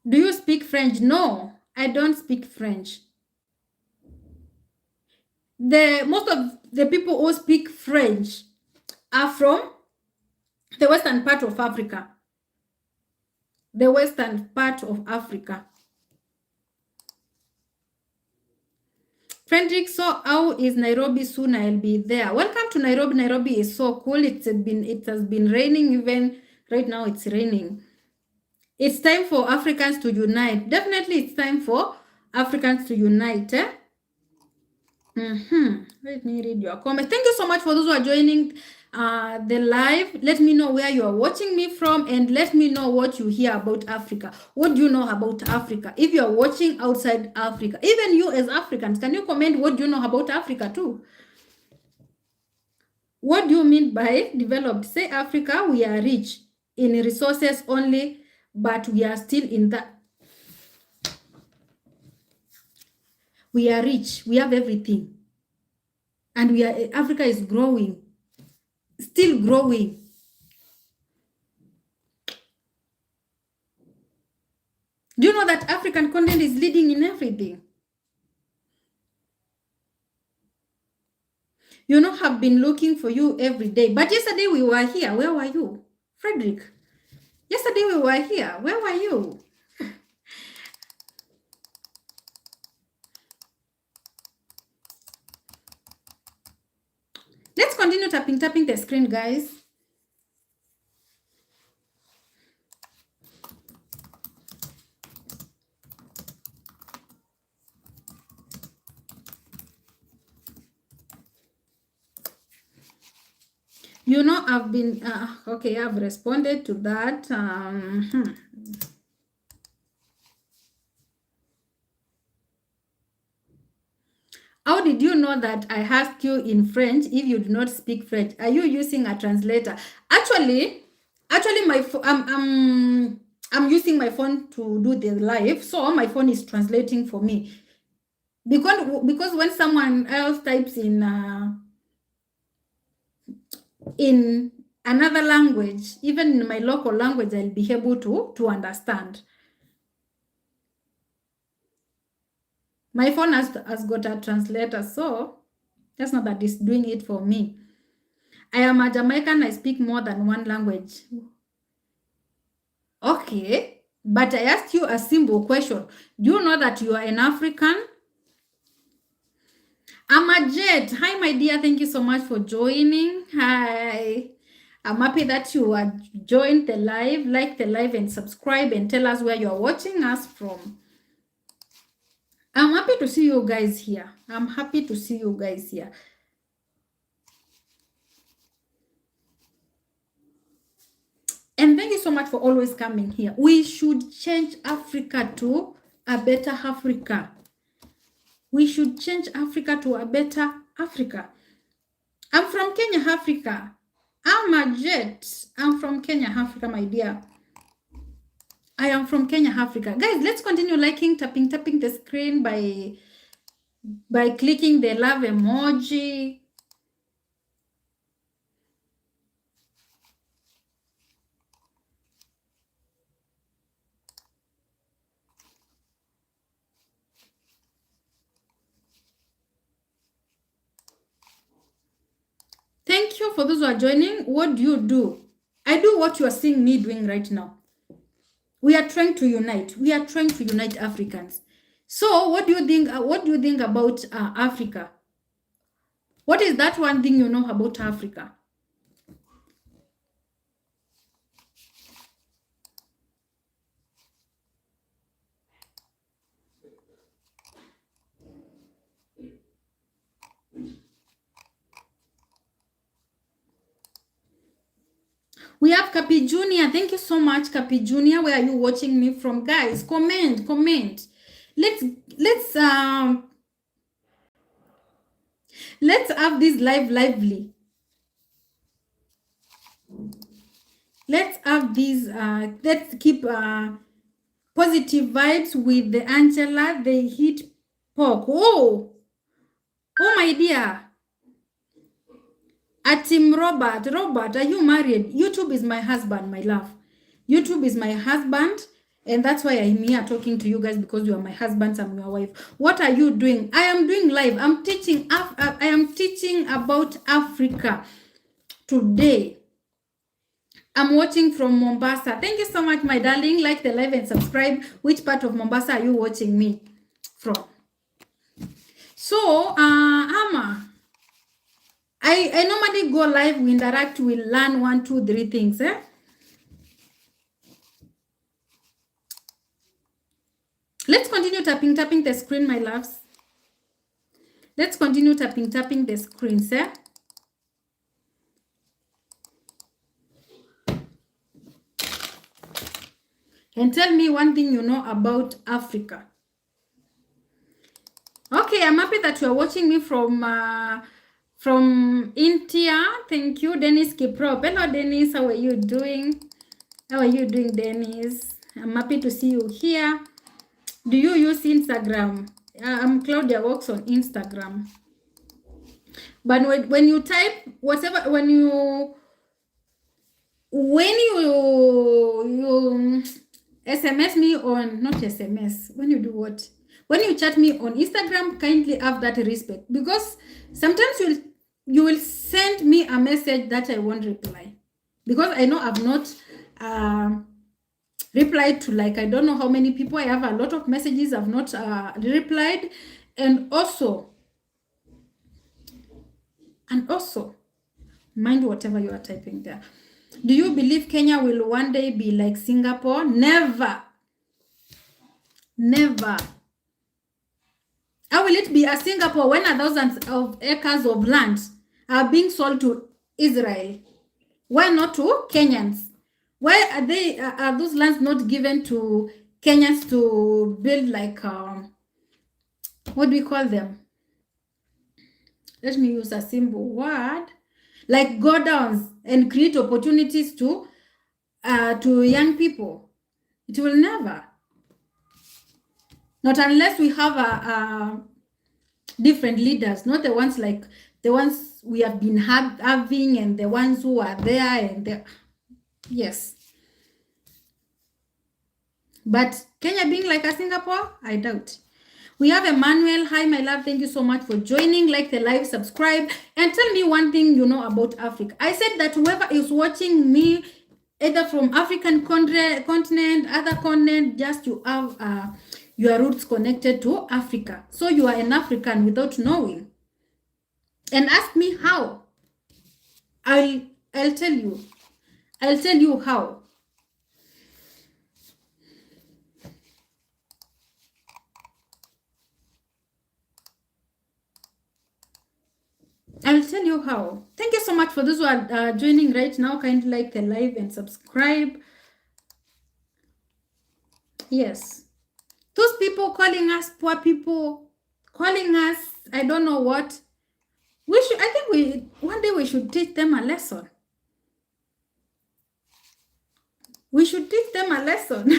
[SPEAKER 1] Do you speak French? No, I don't speak French. Most of the people who speak French are from the western part of Africa. The western part of Africa. Frederick, so how is Nairobi? Soon I'll be there. Welcome to Nairobi. Nairobi is so cool. It has been raining. Even right now it's raining. It's time for Africans to unite. Definitely it's time for Africans to unite. Let me read your comment. Thank you so much for those who are joining the live. Let me know where you are watching me from, and let me know what you hear about Africa. What do you know about Africa? If you are watching outside Africa, even you as Africans, can you comment what do you know about Africa too? What do you mean by developed? Say Africa, we are rich in resources only, but we are still in that. We are rich. We have everything. And Africa is growing. Still growing. Do you know that African content is leading in everything? You know, have been looking for you every day. But yesterday we were here. Where were you? Frederick. Yesterday we were here. Where were you? Let's continue tapping the screen, guys. You know, I've been, okay, I've responded to that. How did you know that I asked you in French if you do not speak French? Are you using a translator? Actually, I'm using my phone to do the live, so my phone is translating for me. Because when someone else types in another language, even in my local language, I'll be able to understand. My phone has got a translator, so that's not that it's doing it for me. I am a Jamaican. I speak more than one language. Okay, but I asked you a simple question. Do you know that you are an African? I'm a Jet. Hi, my dear. Thank you so much for joining. Hi. I'm happy that you are joined the live. Like the live and subscribe and tell us where you are watching us from. I'm happy to see you guys here. I'm happy to see you guys here. And thank you so much for always coming here. We should change Africa to a better Africa. We should change Africa to a better Africa. I'm from Kenya, Africa. I'm a Jet. I'm from Kenya, Africa, my dear. I am from Kenya, Africa. Guys, let's continue liking, tapping the screen by clicking the love emoji. Thank you for those who are joining. What do you do? I do what you are seeing me doing right now. We are trying to unite. We are trying to unite Africans. So what do you think? What do you think about Africa? What is that one thing you know about Africa? We have Capi Junior. Thank you so much, Capi Junior. Where are you watching me from? Guys, comment. Let's have this live lively. Let's have these let's keep positive vibes with the Angela. They hit pork. Oh my dear. Atim Robert, are you married? YouTube is my husband, my love. YouTube is my husband, and that's why I'm here talking to you guys, because you are my husband, I'm your wife. What are you doing? I am doing live. I am teaching about Africa today. I'm watching from Mombasa. Thank you so much, my darling. Like the live and subscribe. Which part of Mombasa are you watching me from? So, Ama, I normally go live, we interact, we learn 1, 2, 3 things. Let's continue tapping the screen, my loves. Let's continue tapping the screen, sir. And tell me one thing you know about Africa. Okay, I'm happy that you are watching me from India. Thank you, Dennis Kiprop. Hello, Dennis. How are you doing? How are you doing, Dennis? I'm happy to see you here. Do you use Instagram? I'm Claudia works on Instagram. But when you type whatever, when you SMS me on, not SMS, when you do what? When you chat me on Instagram, kindly have that respect, because sometimes you will send me a message that I won't reply, because I know I've not replied to, like, I don't know how many people. I have a lot of messages I've not replied. And also mind whatever you are typing there. Do you believe Kenya will one day be like Singapore? Never. How will it be a Singapore when thousands of acres of land are being sold to Israel? Why not to Kenyans? Why are those lands not given to Kenyans to build, like, what do we call them? Let me use a simple word, like go downs, and create opportunities to young people. It will never. Not unless we have a different leaders, not the ones like the ones we have been having, and the ones who are there, and yes. But Kenya being like a Singapore, I doubt. We have Emmanuel. Hi, my love. Thank you so much for joining. Like the live, subscribe, and tell me one thing you know about Africa. I said that whoever is watching me, either from African continent, other continent, just you have your roots connected to Africa. So you are an African without knowing. And ask me how. I'll tell you. I'll tell you how. I'll tell you how. Thank you so much for those who are joining right now. Kindly like the live and subscribe. Yes. Those people calling us poor people, calling us, I don't know what. I think one day we should teach them a lesson. We should teach them a lesson.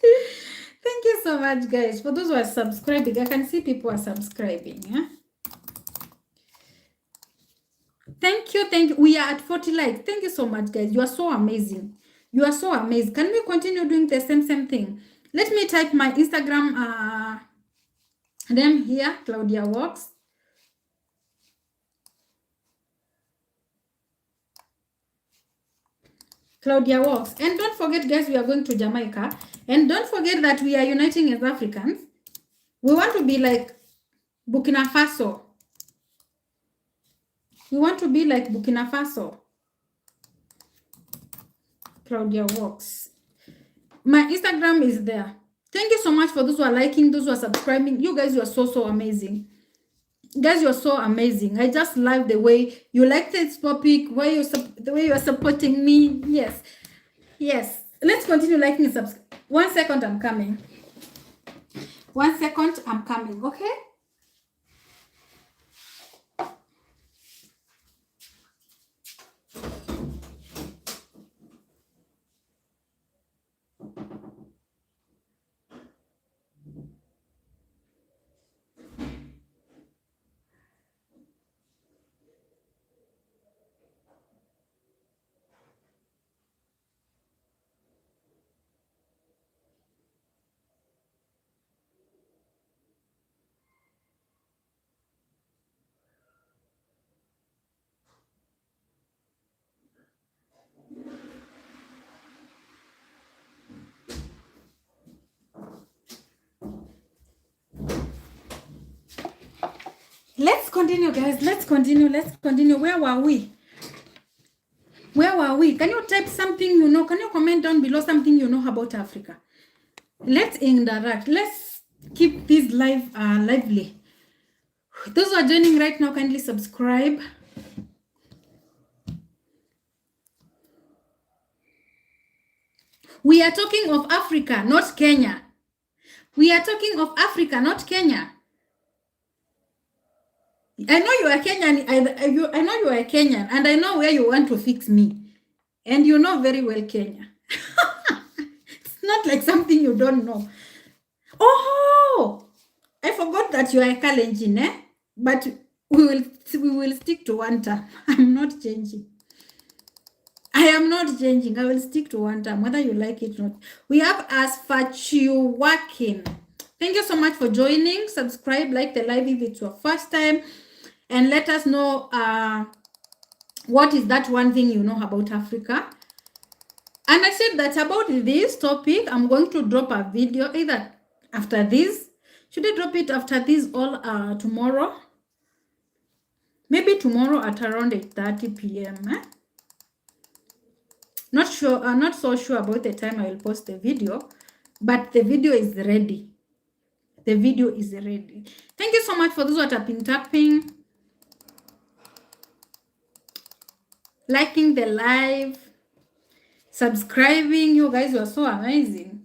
[SPEAKER 1] Thank you so much, guys. For those who are subscribing, I can see people are subscribing. Yeah? Thank you. We are at 40 likes. Thank you so much, guys. You are so amazing. You are so amazing. Can we continue doing the same thing? Let me type my Instagram name here, Claudia Walks. Claudia Walks. And don't forget, guys, we are going to Jamaica. And don't forget that we are uniting as Africans. We want to be like Burkina Faso. We want to be like Burkina Faso. Claudia Walks. My Instagram is there. Thank you so much for those who are liking, those who are subscribing. You guys, you are so amazing. Guys, you're so amazing. I just love the way you like this topic, the way you are supporting me. Yes. Let's continue liking and subscribe. 1 second, I'm coming. 1 second, I'm coming. Okay. Let's continue, guys. Let's continue. Where were we? Can you type something you know? Can you comment down below something you know about Africa? Let's interact. Let's keep this live lively. Those who are joining right now, kindly subscribe. We are talking of Africa, not Kenya. We are talking of Africa, not Kenya. I know you are Kenyan. I know you are Kenyan, and I know where you want to fix me. And you know very well Kenya. It's not like something you don't know. Oh, I forgot that you are a Kalenjin, eh? But we will stick to one term. I'm not changing. I am not changing. I will stick to one term, whether you like it or not. We have Asfachiwakin. Thank you so much for joining. Subscribe, like the live if it's your first time, and let us know what is that one thing you know about Africa. And I said that about this topic, I'm going to drop a video either after this. Should I drop it after this or tomorrow? Maybe tomorrow at around 8:30 p.m. Not sure. I'm not so sure about the time I will post the video, but the video is ready. The video is ready. Thank you so much for those who are tapping, liking the live, subscribing. You guys were so amazing.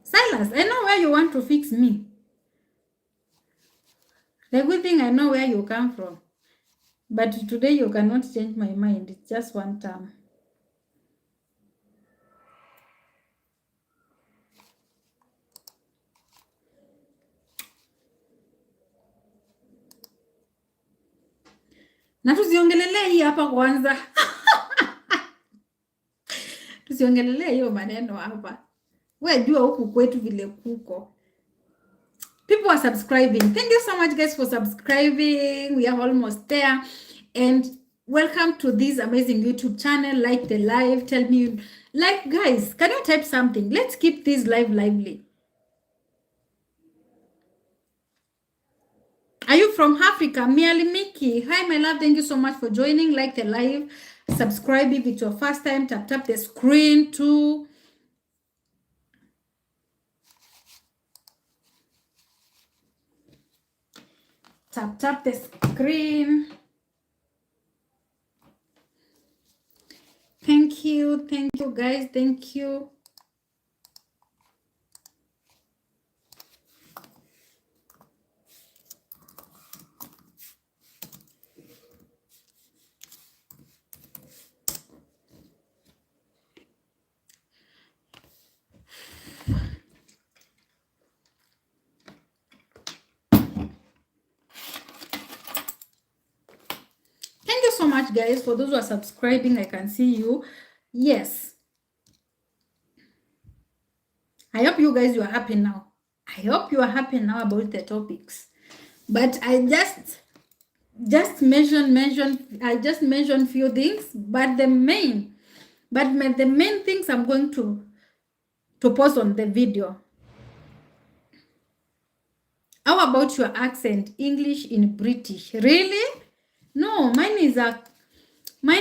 [SPEAKER 1] Silas, I know where you want to fix me. The good thing I know where you come from. But today you cannot change my mind. It's just one term. Na tusiongelele hii hapa kwanza. Tusiongelele hiyo maneno hapa. Wewe jua huku kwetu vile kuko. People are subscribing. Thank you so much, guys, for subscribing. We are almost there. And welcome to this amazing YouTube channel. Like the live. Tell me, like, guys, can you type something? Let's keep this live lively. Are you from Africa? Miali Miki. Hi, my love. Thank you so much for joining. Like the live. Subscribe if it's your first time. Tap the screen too. Tap the screen. Thank you guys. Thank you. So much, guys. For those who are subscribing, I can see you. Yes, I hope you guys, you are happy now. I hope you are happy now about the topics. But I just mentioned few things, but the main things I'm going to post on the video. How about your accent? English in British? Really? No, mine is my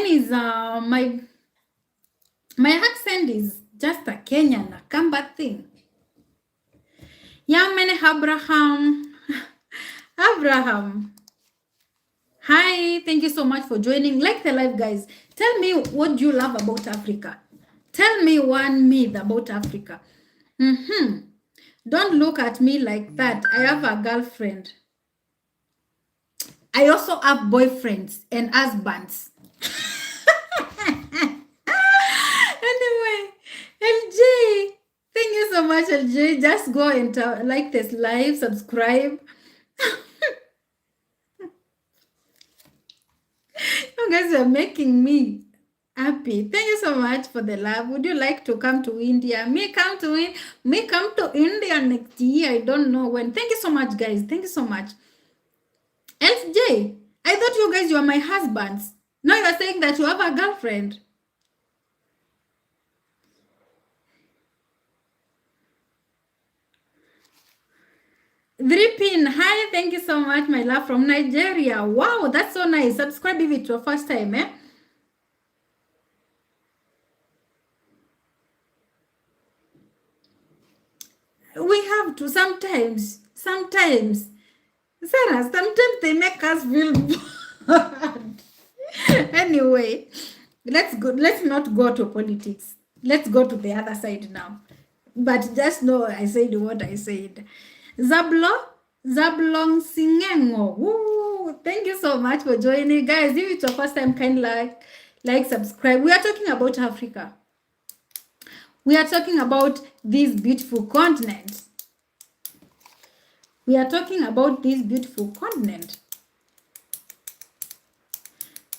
[SPEAKER 1] accent is just a Kenyan, a Kamba thing. Yamen Abraham. Hi, thank you so much for joining. Like the live, guys. Tell me what you love about Africa. Tell me one myth about Africa. Don't look at me like that. I have a girlfriend. I also have boyfriends and husbands. Anyway, LJ, thank you so much, LJ. Just go and like this live, subscribe. You guys are making me happy. Thank you so much for the love. Would you like to come to India? Me come to India next year. I don't know when. Thank you so much, guys. Thank you so much. LJ, I thought you guys were my husbands. Now you are saying that you have a girlfriend. Three pin. Hi, thank you so much, my love from Nigeria. Wow, that's so nice. Subscribe if it's your first time, eh? We have to sometimes. Sarah, sometimes they make us feel bad. Anyway, let's go. Let's not go to politics. Let's go to the other side now. But just know I said what I said. Zablong Singengo. Woo! Thank you so much for joining, guys. If it's your first time, kind like, subscribe. We are talking about Africa. We are talking about this beautiful continent. We are talking about this beautiful continent.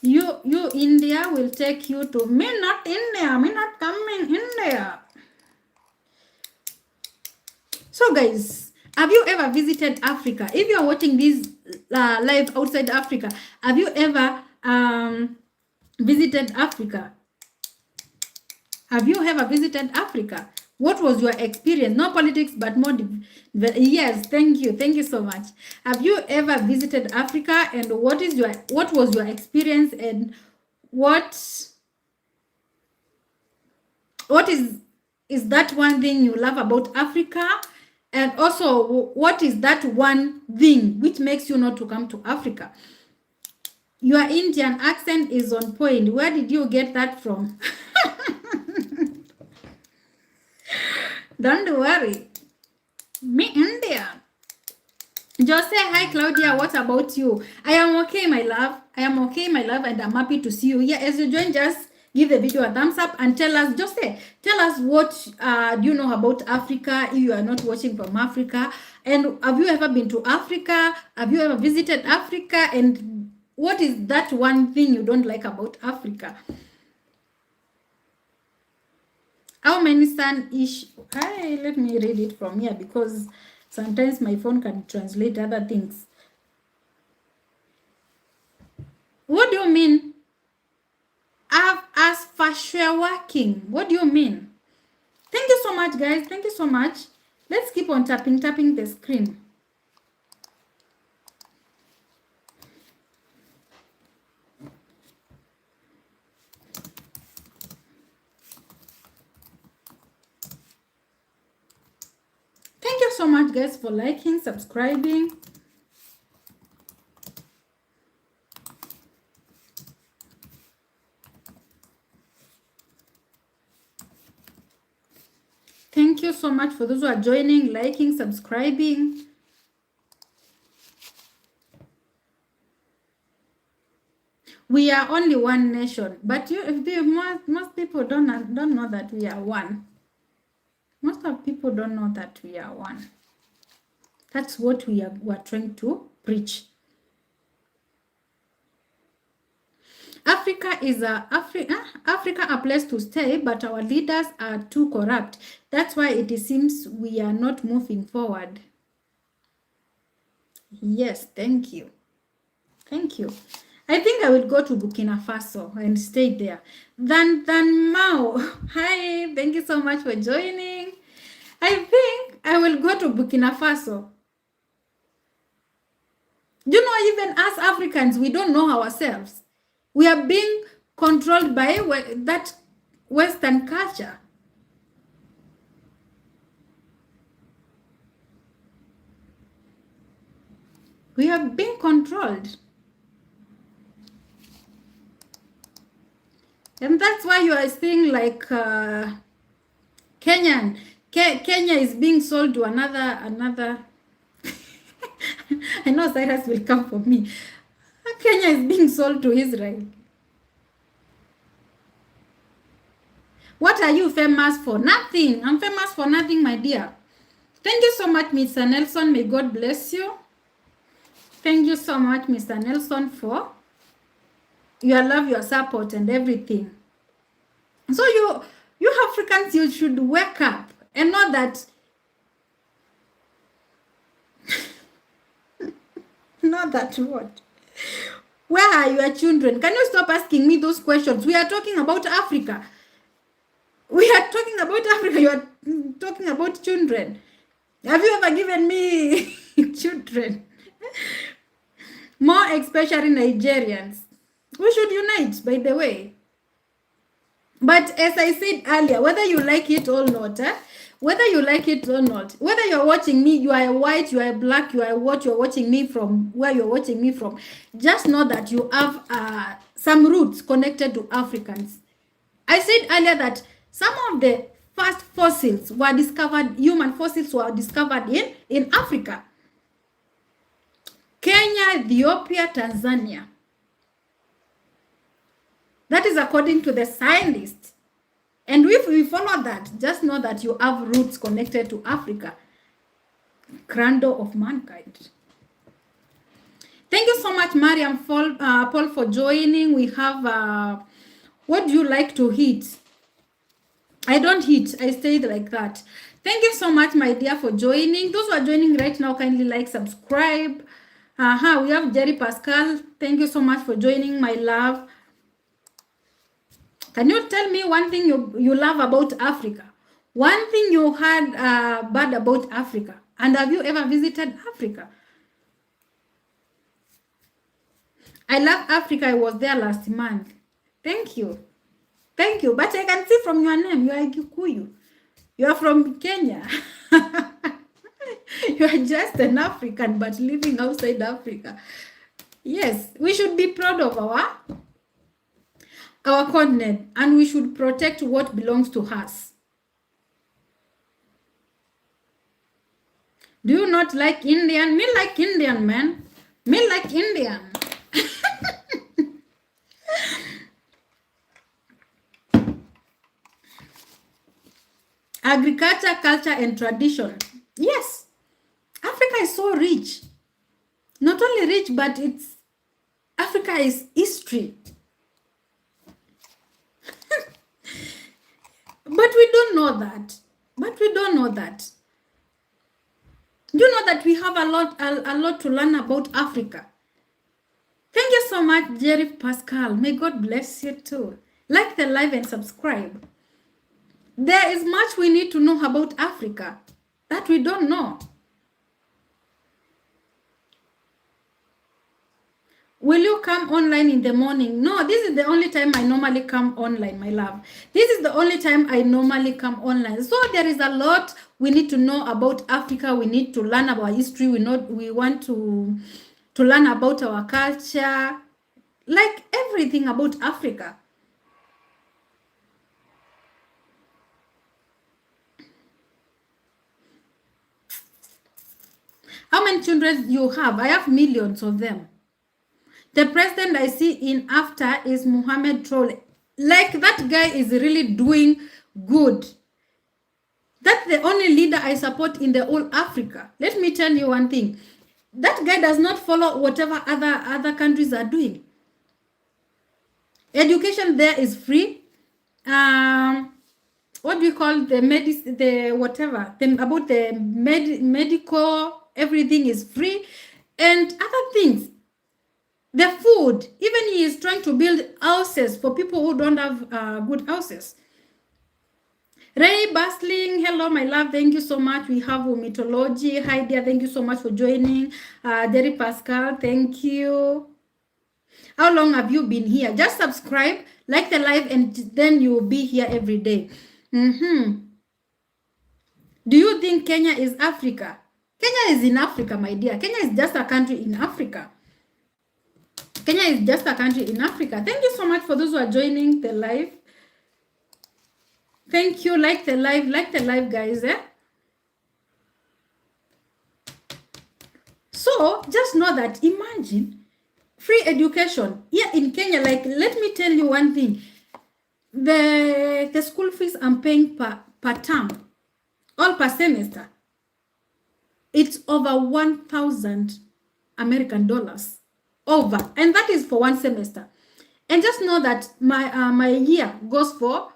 [SPEAKER 1] You India will take you to me, not India. Me not coming India. So guys, have you ever visited Africa? If you are watching this live outside Africa, have you ever visited Africa? Have you ever visited Africa? What was your experience? No politics, but more. Yes, thank you so much. Have you ever visited Africa, and what was your experience, and what is that one thing you love about Africa? And also, what is that one thing which makes you not to come to Africa? Your Indian accent is on point. Where did you get that from? Don't worry. Me, India. Just say hi, Claudia. What about you? I am okay, my love. I am okay, my love, and I'm happy to see you. Yeah, as you join, just give the video a thumbs up and tell us, tell us what do you know about Africa if you are not watching from Africa. And have you ever been to Africa? Have you ever visited Africa? And what is that one thing you don't like about Africa? How many sun ish? Hi, let me read it from here because sometimes my phone can translate other things. What do you mean? As for working. What do you mean? Thank you so much, guys. Thank you so much. Let's keep on tapping the screen. Thank you so much, guys, for liking, subscribing. Thank you so much for those who are joining, liking, subscribing. We are only one nation, but most people don't know that we are one. Most of people don't know that we are one. That's what we are trying to preach. Africa is Africa a place to stay, but our leaders are too corrupt. That's why it seems we are not moving forward. Yes, thank you. Thank you. I think I will go to Burkina Faso and stay there. Than Mao. Hi, thank you so much for joining. I think I will go to Burkina Faso. You know, even as Africans, we don't know ourselves. We are being controlled by that Western culture. We are being controlled. And that's why you are seeing like Kenya is being sold to another. I know Cyrus will come for me. Kenya is being sold to Israel. What are you famous for? Nothing. I'm famous for nothing, my dear. Thank you so much, Mr. Nelson. May God bless you. Thank you so much, Mr. Nelson, for your love, your support, and everything. So you Africans, you should wake up and know that not that what? Where are your children? Can you stop asking me those questions? We are talking about Africa. We are talking about Africa. You are talking about children. Have you ever given me children? More especially Nigerians. We should unite, by the way. But as I said earlier, whether you like it or not, whether you like it or not, whether you're watching me, you are white, you are black, you are what you're watching me from, where you're watching me from, just know that you have some roots connected to Africans. I said earlier that some of the first fossils were discovered, human fossils were discovered in Africa. Kenya, Ethiopia, Tanzania. That is according to the scientists. And if we follow that, just know that you have roots connected to Africa, cradle of mankind. Thank you so much, Mariam Paul, for joining. We have, what do you like to eat? I don't eat, I stayed like that. Thank you so much, my dear, for joining. Those who are joining right now, kindly like, subscribe. We have Jerry Pascal. Thank you so much for joining, my love. Can you tell me one thing you love about Africa? One thing you heard bad about Africa? And have you ever visited Africa? I love Africa. I was there last month. Thank you. Thank you. But I can see from your name, you are Kikuyu. You are from Kenya. You are just an African, but living outside Africa. Yes, we should be proud of our continent, and we should protect what belongs to us. Do you not like Indian? Me like Indian, man. Me like Indian. Agriculture, culture, and tradition. Yes, Africa is so rich. Not only rich, but Africa is history. But we don't know that. You know that we have a lot to learn about Africa. Thank you so much, Jerry Pascal. May God bless you too. Like the live and subscribe. There is much we need to know about Africa that we don't know. Will you come online in the morning? No, this is the only time I normally come online, my love. This is the only time I normally come online. So there is a lot we need to know about Africa. We need to learn about history. We want to learn about our culture, like everything about Africa. How many children you have? I have millions of them. The president I see in after is Mohamed Troll. Like, that guy is really doing good. That's the only leader I support in the whole Africa. Let me tell you one thing. That guy does not follow whatever other countries are doing. Education there is free. What do we call the medical, everything is free, and other things. The food, even he is trying to build houses for people who don't have good houses. Ray Bustling, hello, my love. Thank you so much. We have Mythology. Hi, dear. Thank you so much for joining. Jerry Pascal, thank you. How long have you been here? Just subscribe, like the live, and then you will be here every day. Do you think Kenya is Africa? Kenya is in Africa, my dear. Kenya is just a country in Africa. Kenya is just a country in Africa. Thank you so much for those who are joining the live. Thank you. Like the live, guys. So just know that, imagine free education here in Kenya. Like, let me tell you one thing. The school fees I'm paying per term, all per semester, it's over 1,000 American dollars. Over, and that is for one semester. And just know that my year goes for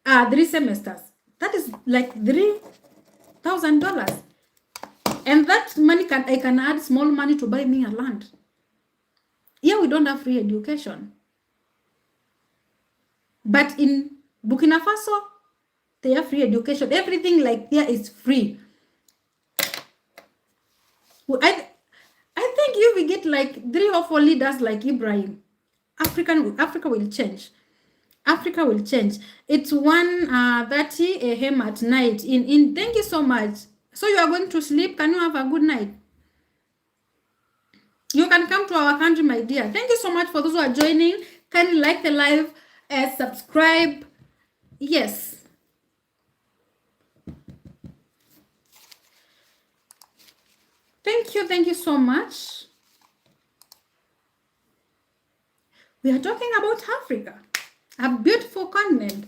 [SPEAKER 1] 3 semesters. That is like $3,000, and that money I can add small money to buy me a land. Here we don't have free education, but in Burkina Faso they have free education. Everything like there is free. I I think if we get like 3 or 4 leaders like Ibrahim, Africa will change. Africa will change. It's 1:30 a.m. at night. In Thank you so much. So you are going to sleep. Can you have a good night? You can come to our country, my dear. Thank you so much for those who are joining. Kindly like the live, subscribe. Yes. Thank you so much. We are talking about Africa, a beautiful continent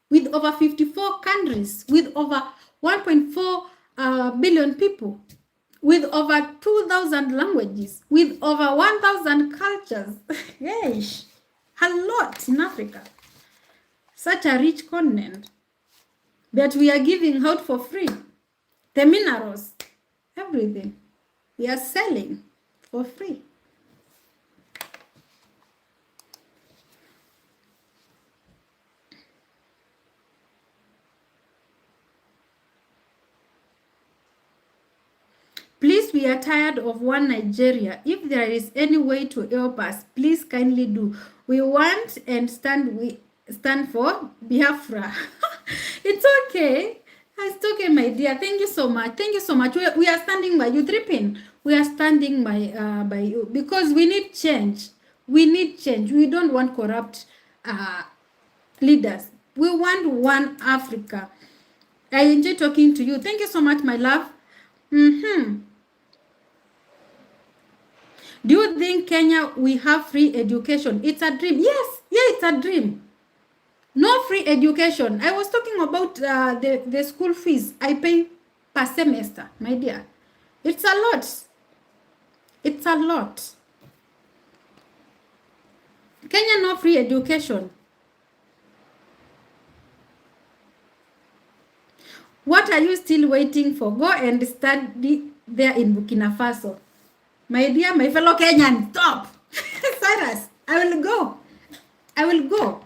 [SPEAKER 1] with over 54 countries, with over 1.4 billion people, with over 2,000 languages, with over 1,000 cultures. Yes, a lot in Africa. Such a rich continent that we are giving out for free. The minerals, everything, we are selling for free. Please, we are tired of one Nigeria. If there is any way to help us, please kindly do. We want and stand for Biafra. It's okay. It's okay, my dear. Thank you so much. Thank you so much. We are standing by you, Trippin. We are standing by you because we need change. We need change. We don't want corrupt leaders. We want one Africa. I enjoy talking to you. Thank you so much, my love. Do you think Kenya we have free education? It's a dream. Yes, yeah, it's a dream. No free education. I was talking about the school fees I pay per semester, my dear. It's a lot. It's a lot. Kenya no free education. What are you still waiting for? Go and study there in Burkina Faso. My dear, my fellow Kenyan, stop. Cyrus, I will go. I will go.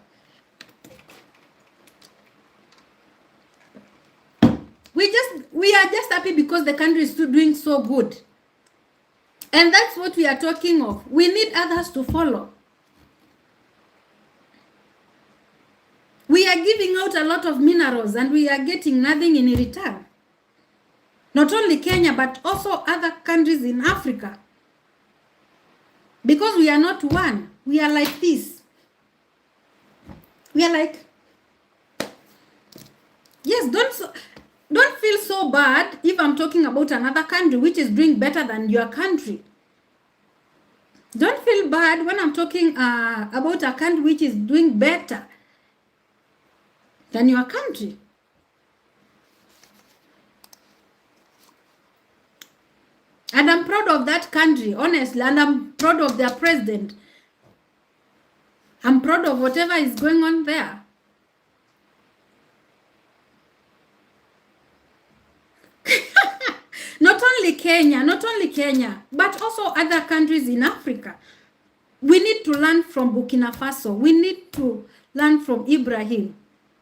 [SPEAKER 1] We are just happy because the country is still doing so good. And that's what we are talking of. We need others to follow. We are giving out a lot of minerals and we are getting nothing in return. Not only Kenya, but also other countries in Africa. Because we are not one. We are like this. We are like, yes, don't feel so bad if I'm talking about another country which is doing better than your country. Don't feel bad when I'm talking about a country which is doing better than your country. And I'm proud of that country, honestly, and I'm proud of their president. I'm proud of whatever is going on there. Not only Kenya, but also other countries in Africa. We need to learn from Burkina Faso. We need to learn from Ibrahim.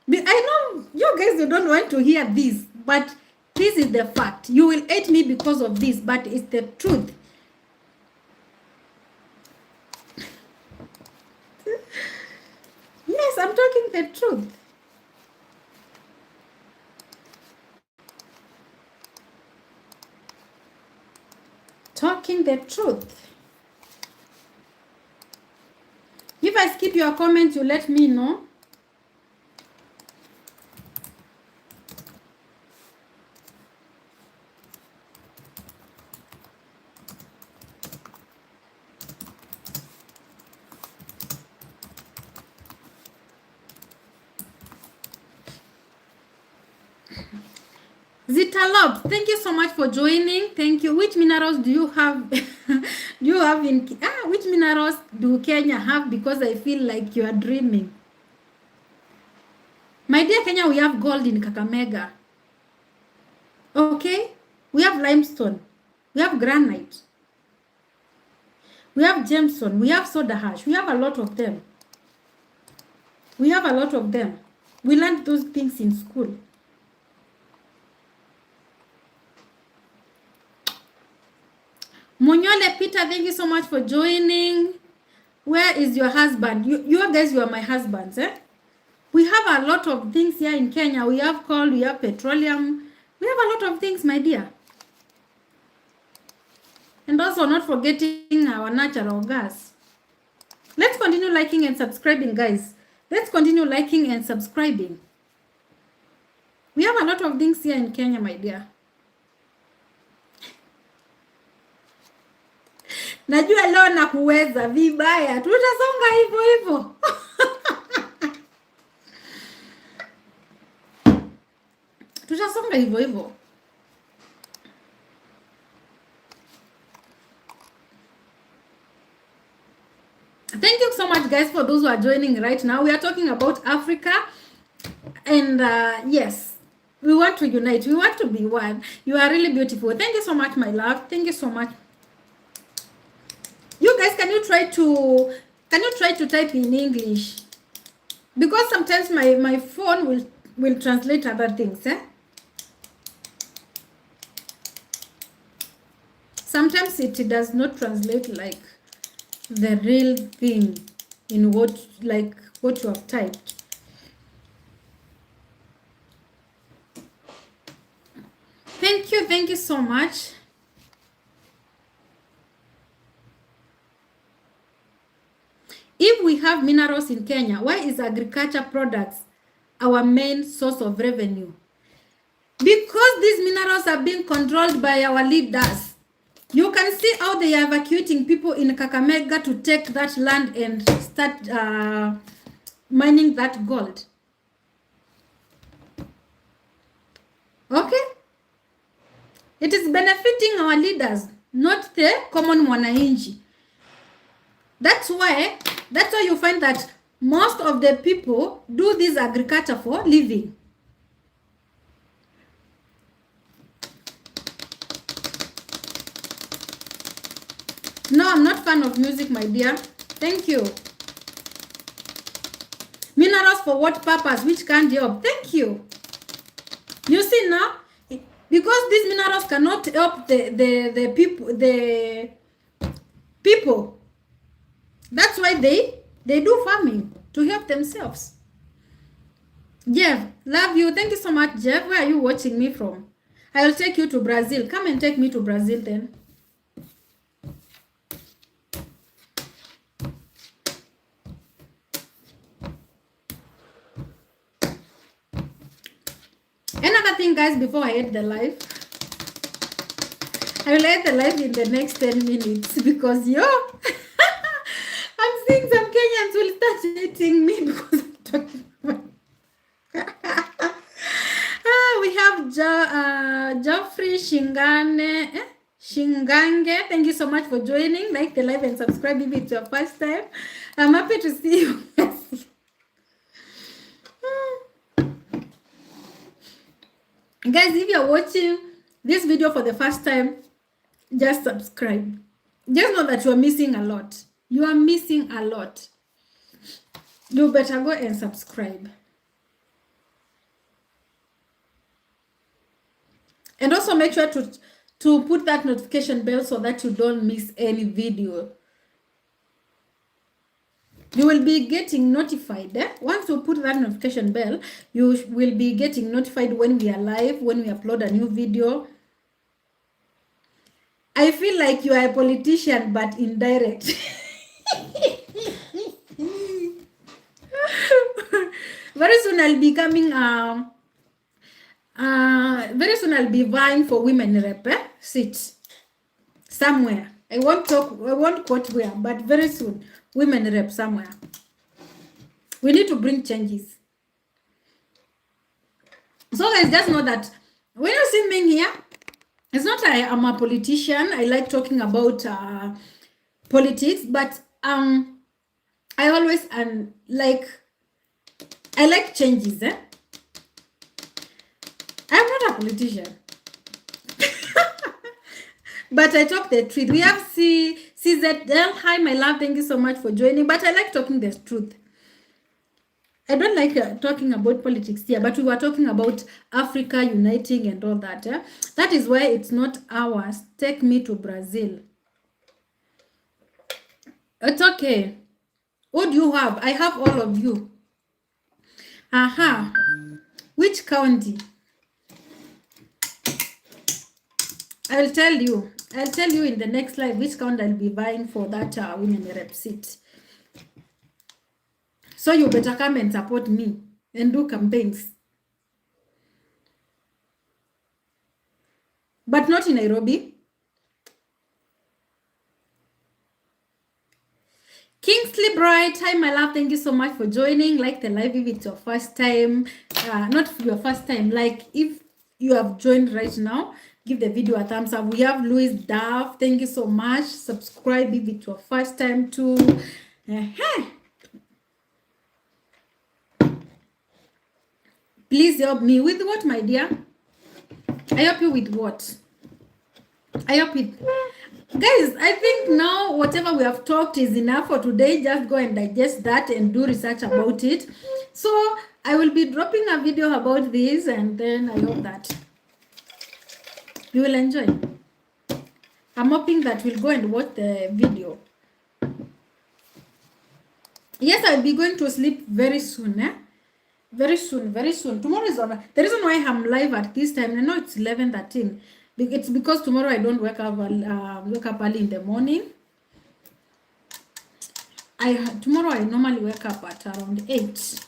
[SPEAKER 1] I know you guys, you don't want to hear this, but this is the fact. You will hate me because of this, but it's the truth. Yes, I'm talking the truth. Talking the truth. If I skip your comments, you let me know. Zitalop, thank you so much for joining. Thank you. Which minerals do you have? Which minerals do Kenya have? Because I feel like you are dreaming. My dear Kenya, we have gold in Kakamega. Okay? We have limestone. We have granite. We have gemstone. We have soda ash. We have a lot of them. We learned those things in school. Peter, thank you so much for joining. Where is your husband? You guys, you are my husbands, eh? We have a lot of things here in Kenya. We have coal, we have petroleum. We have a lot of things, my dear. And also not forgetting our natural gas. Let's continue liking and subscribing, guys. Let's continue liking and subscribing. We have a lot of things here in Kenya, my dear. Najua leo nakuweza vibaya. Tutasonga hivyo hivyo. Tutasonga hivyo hivyo. Thank you so much, guys, for those who are joining right now. We are talking about Africa. And yes, we want to unite. We want to be one. You are really beautiful. Thank you so much, my love. Thank you so much. You guys, can you try to type in English? Because sometimes my phone will translate other things, eh? Sometimes it does not translate like the real thing in what you have typed. Thank you so much. If we have minerals in Kenya, why is agriculture products our main source of revenue? Because these minerals are being controlled by our leaders. You can see how they are evacuating people in Kakamega to take that land and start mining that gold. Okay? It is benefiting our leaders, not the common mwananchi. That's why you find that most of the people do this agriculture for living. No, I'm not fan of music, my dear. Thank you. Minerals for what purpose? Which can't help? Thank you. You see now, because these minerals cannot help the people. That's why they do farming to help themselves. Jeff, love you. Thank you so much, Jeff. Where are you watching me from? I will take you to Brazil. Come and take me to Brazil then. Another thing, guys, before I end the live, I will end the live in the next 10 minutes because I'm seeing some Kenyans will start hating me because I'm talking about we have Geoffrey Shingange. Thank you so much for joining. Like the live and subscribe if it's your first time. I'm happy to see you. Guys, if you're watching this video for the first time, just subscribe. Just know that you are missing a lot. You are missing a lot. You better go and subscribe. And also make sure to put that notification bell so that you don't miss any video. You will be getting notified. Once you put that notification bell, you will be getting notified when we are live, when we upload a new video. I feel like you are a politician, but indirect. Very soon I'll be coming. Very soon I'll be vying for women rep seat somewhere. I won't quote where, but very soon women rep somewhere. We need to bring changes. So guys, just know that when you see me here, it's not I am a politician. I like talking about politics, but I always like changes. I'm not a politician. But I talk the truth. We have CZL. Hi, my love. Thank you so much for joining. But I like talking the truth. I don't like talking about politics here, but we were talking about Africa uniting and all that. That is why it's not ours. Take me to Brazil. It's okay. What do you have? I have all of you. Aha. Which county? I'll tell you. I'll tell you in the next live which county I'll be buying for that women rep seat. So you better come and support me and do campaigns. But not in Nairobi. Kingsley Bright, hi my love, thank you so much for joining. Like the live if it's your first time, not your first time, like if you have joined right now, give the video a thumbs up. We have Louis Duff, thank you so much. Subscribe if it's your first time too. Please help me with what, my dear? I help you with what? I help with... Guys, I think now whatever we have talked is enough for today. Just go and digest that and do research about it. So I will be dropping a video about this, and then I hope that you will enjoy. I'm hoping that we'll go and watch the video. Yes, I'll be going to sleep very soon. Very soon, very soon. Tomorrow is over. The reason why I'm live at this time, I know it's 11:13. It's because tomorrow I don't wake up early in the morning. Tomorrow I normally wake up at around 8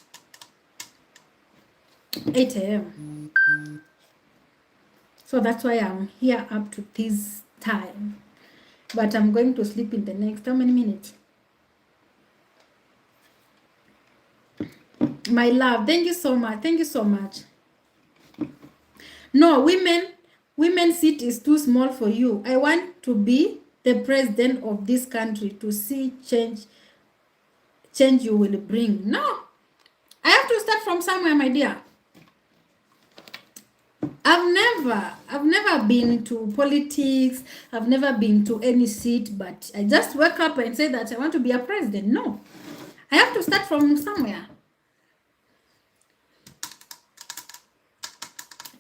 [SPEAKER 1] a.m. So that's why I'm here up to this time. But I'm going to sleep in the next how many minutes? My love, thank you so much. Thank you so much. No, women's seat is too small for you. I want to be the president of this country to see change you will bring. No, I have to start from somewhere, my dear. I've never been to politics. I've never been to any seat, but I just wake up and say that I want to be a president. No, I have to start from somewhere.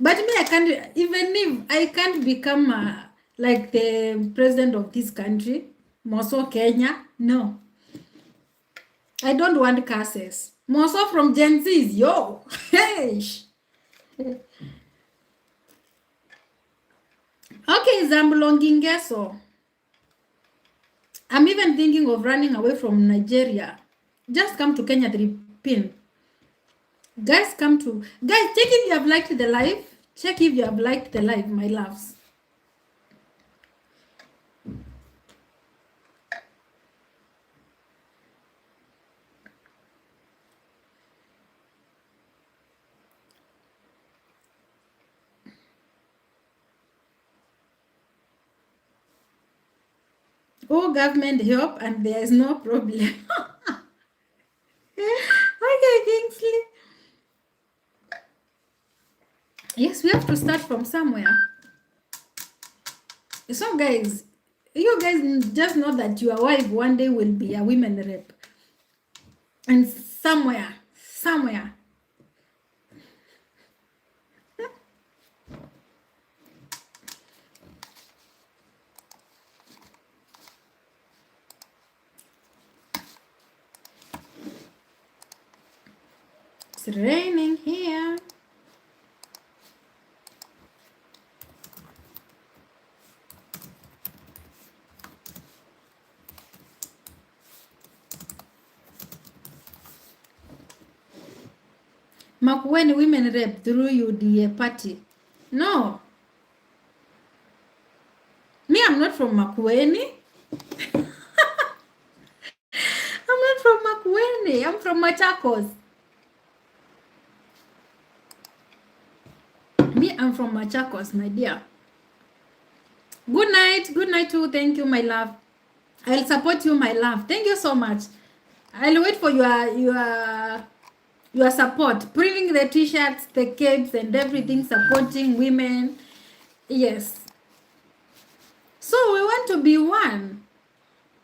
[SPEAKER 1] But me, I can't, even if I can't become like the president of this country, more so Kenya, no. I don't want curses. More so from Gen Z's, yo. Hey. Okay, Zambulongi Ngeso. I'm even thinking of running away from Nigeria. Just come to Kenya 3 pin. Guys, check if you have liked the live. Check if you have liked the live, my loves. Oh, government help and there is no problem. Okay, Kingsley. Yes, we have to start from somewhere. So guys, you guys just know that your wife one day will be a women rep. And somewhere. It's raining here. Makueni women rep through UDA party. No. Me, I'm not from Makueni. I'm not from Makueni. I'm from Machakos. Me, I'm from Machakos, my dear. Good night. Good night too. Thank you, my love. I'll support you, my love. Thank you so much. I'll wait for your support. Printing the t-shirts, the capes, and everything, supporting women. Yes. So we want to be one.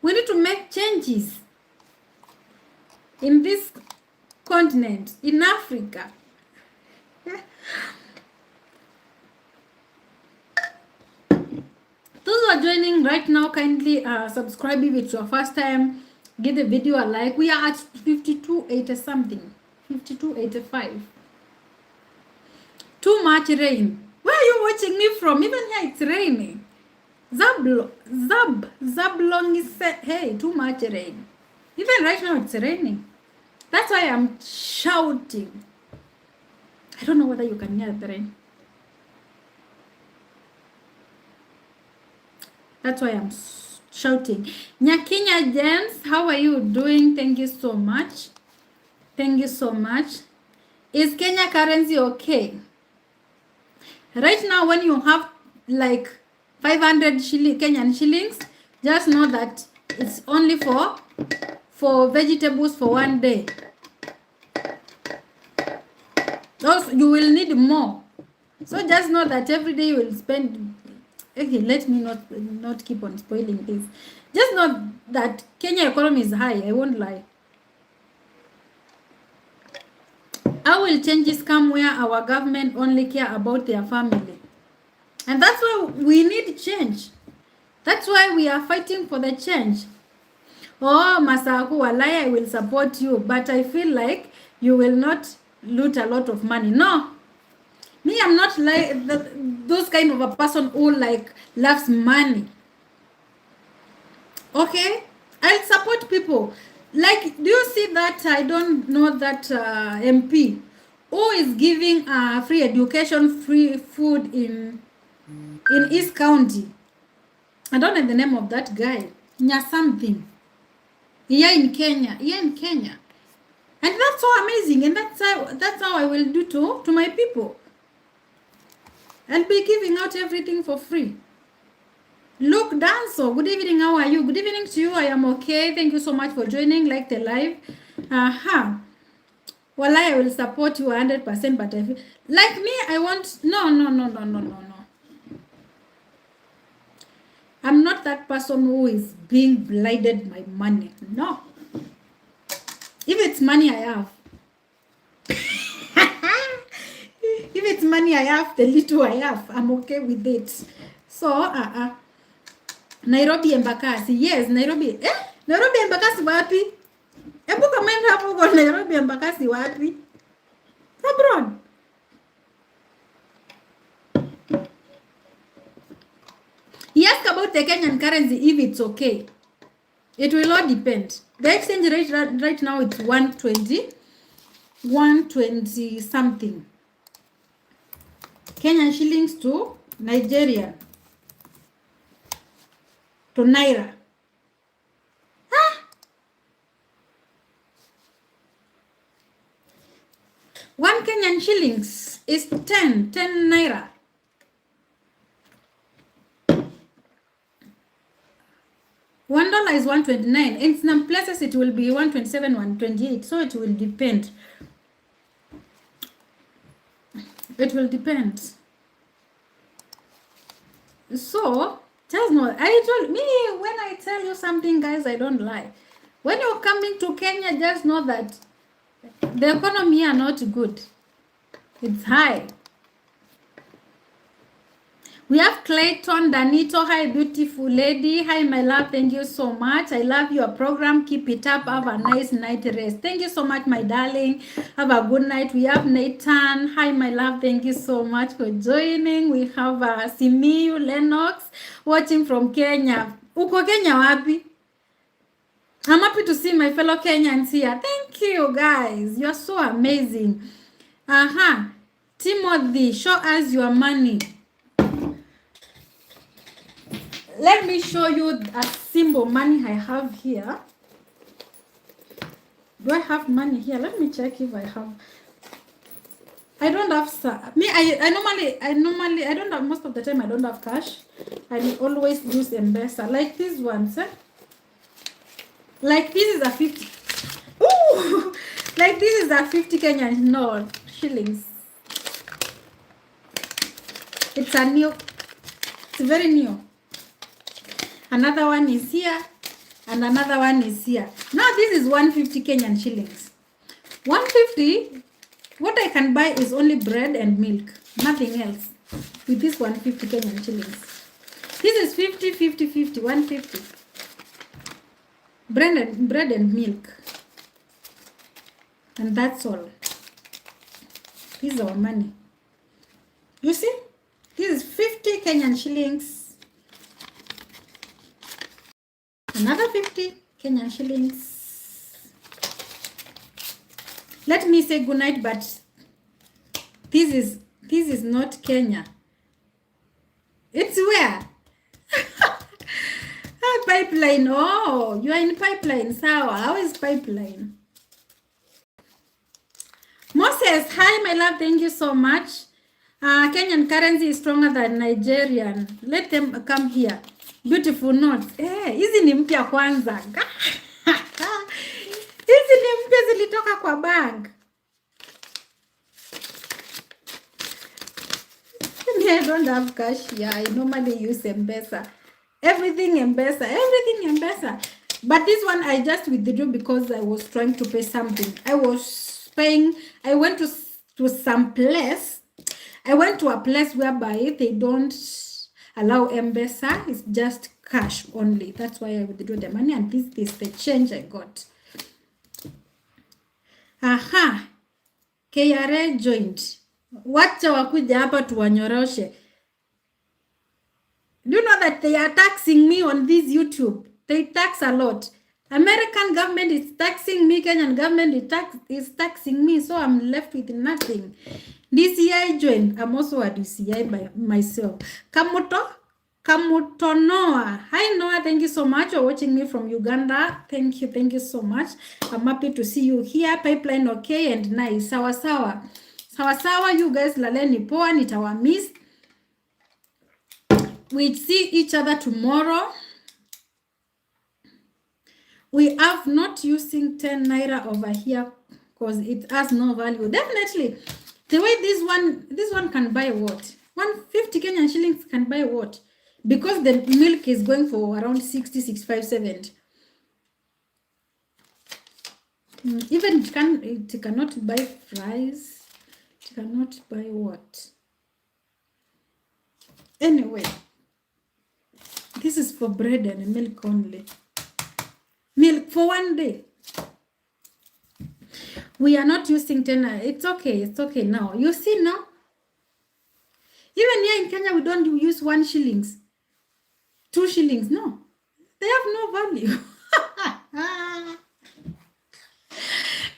[SPEAKER 1] We need to make changes in this continent, in Africa. Those who are joining right now, kindly subscribe if it's your first time. Give the video a like. We are at 52.80 something. 52.85. Too much rain. Where are you watching me from? Even here it's raining. Zablong is said, hey, too much rain. Even right now it's raining. That's why I'm shouting. I don't know whether you can hear the rain. That's why I'm shouting. Nyakinya James, how are you doing? Thank you so much. Thank you so much. Is Kenya currency okay? Right now, when you have like 500 Kenyan shillings, just know that it's only for vegetables for one day. Also, you will need more. So just know that every day you will spend. Okay, let me not keep on spoiling this. Just know that Kenya economy is high. I won't lie. How will changes come where our government only care about their family? And that's why we need change. That's why we are fighting for the change. Oh, Masaku Walai, I will support you, but I feel like you will not loot a lot of money. No. Me, I'm not like those kind of a person who like loves money. Okay? I'll support people. Like, do you see that? I don't know that MP who is giving free education, free food in East County. I don't know the name of that guy. Nya something. Here in Kenya. And that's so amazing. And that's how I will do to my people. I'll be giving out everything for free. Look, Danso, good evening. How are you? Good evening to you. I am okay. Thank you so much for joining. Like the live. Well, I will support you 100%, but I feel like me, I want no. I'm not that person who is being blinded by money. No. If it's money I have. If it's money I have, the little I have, I'm okay with it. So, Nairobi Embakasi. Yes, Nairobi. Nairobi Embakasi wapi? Ebu comment hapo kwa Nairobi Embakasi wapi? Abroad. He asked about the Kenyan currency, if it's okay. It will all depend. The exchange rate right now it's 120 something. Kenyan shillings to Nigeria. To Naira. One Kenyan shillings is 10 Naira. $1 is 129. In some places it will be 127, 128. So it will depend. It will depend. So just know, I told me when I tell you something, guys, I don't lie. When you're coming to Kenya, just know that the economy are not good. It's high. We have Clayton, Danito. Hi, beautiful lady. Hi, my love. Thank you so much. I love your program. Keep it up. Have a nice night rest. Thank you so much, my darling. Have a good night. We have Nathan. Hi, my love. Thank you so much for joining. We have Simiyu Lennox watching from Kenya. Uko Kenya wapi? I'm happy to see my fellow Kenyans here. Thank you, guys. You're so amazing. Timothy, show us your money. Let me show you a symbol money I have here. Do I have money here? Let me check if I have. I don't have I don't have, most of the time I don't have cash. I always use M-Pesa. Like these ones. Like this is a 50. Ooh! Like this is a 50 Kenyan shillings. It's a new. It's very new. Another one is here, and another one is here. Now this is 150 Kenyan shillings. 150, what I can buy is only bread and milk, nothing else. With this 150 Kenyan shillings. This is 50, 50, 50, 150. bread and milk, and that's all. This is our money. You see, this is 50 Kenyan shillings. Another 50 Kenyan shillings. Let me say good night, but this is not Kenya. It's where? Pipeline. Oh, you are in pipeline. Sawa. How is pipeline? Moses, hi my love, thank you so much. Kenyan currency is stronger than Nigerian. Let them come here. Beautiful notes. Hizi ni mpya kwanza. Hizi ni mpya zilitoka kwa bank. I don't have cash here. I normally use M-Pesa. Everything M-Pesa. But this one I just withdrew because I was trying to pay something. I went to some place. I went to a place whereby they don't allow M-Pesa. It's just cash only. That's why I withdrew the money, and this is the change I got. Aha. KRA joint. Wacha wakuja hapa tuwanyoroshe. Do you know that they are taxing me on this YouTube? They tax a lot. American government is taxing me. Kenyan government is taxing me. So I'm left with nothing. DCI join. I'm also a DCI by myself. Kamuto Noah. Hi Noah, thank you so much for watching me from Uganda. Thank you so much. I'm happy to see you here. Pipeline okay and nice. Sawa. You guys laleni poa, nitawa miss. We see each other tomorrow. We have not using 10 naira over here because it has no value. Definitely. The way this one can buy what? 150 Kenyan shillings can buy what? Because the milk is going for around 60, 65, 70. Even it cannot buy fries. It cannot buy what? Anyway, this is for bread and milk only. Milk for one day. We are not using 10. It's okay now. You see now? Even here in Kenya, we don't use 1 shillings. 2 shillings. No. They have no value.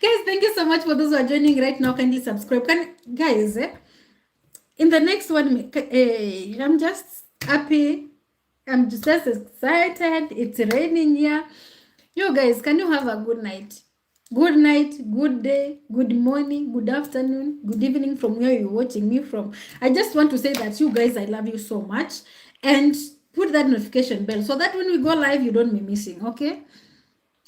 [SPEAKER 1] Guys, thank you so much for those who are joining right now. Kindly subscribe. Guys, in the next one, I'm just happy. I'm just excited. It's raining here. You guys, can you have a good night? Good night, good day, good morning, good afternoon, good evening from where you're watching me from. I just want to say that you guys, I love you so much. And put that notification bell so that when we go live, you don't be missing, okay?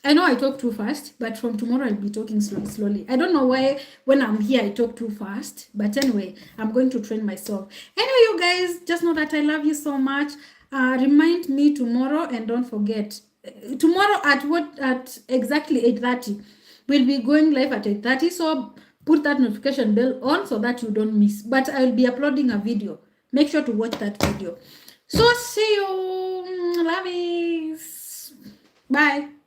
[SPEAKER 1] I know I talk too fast, but from tomorrow I'll be talking slowly. I don't know why when I'm here I talk too fast, but anyway, I'm going to train myself. Anyway, you guys, just know that I love you so much. Remind me tomorrow, and don't forget, tomorrow at exactly 8:30. We'll be going live at 8:30, so put that notification bell on so that you don't miss. But I will be uploading a video. Make sure to watch that video. So see you. Love you. Bye.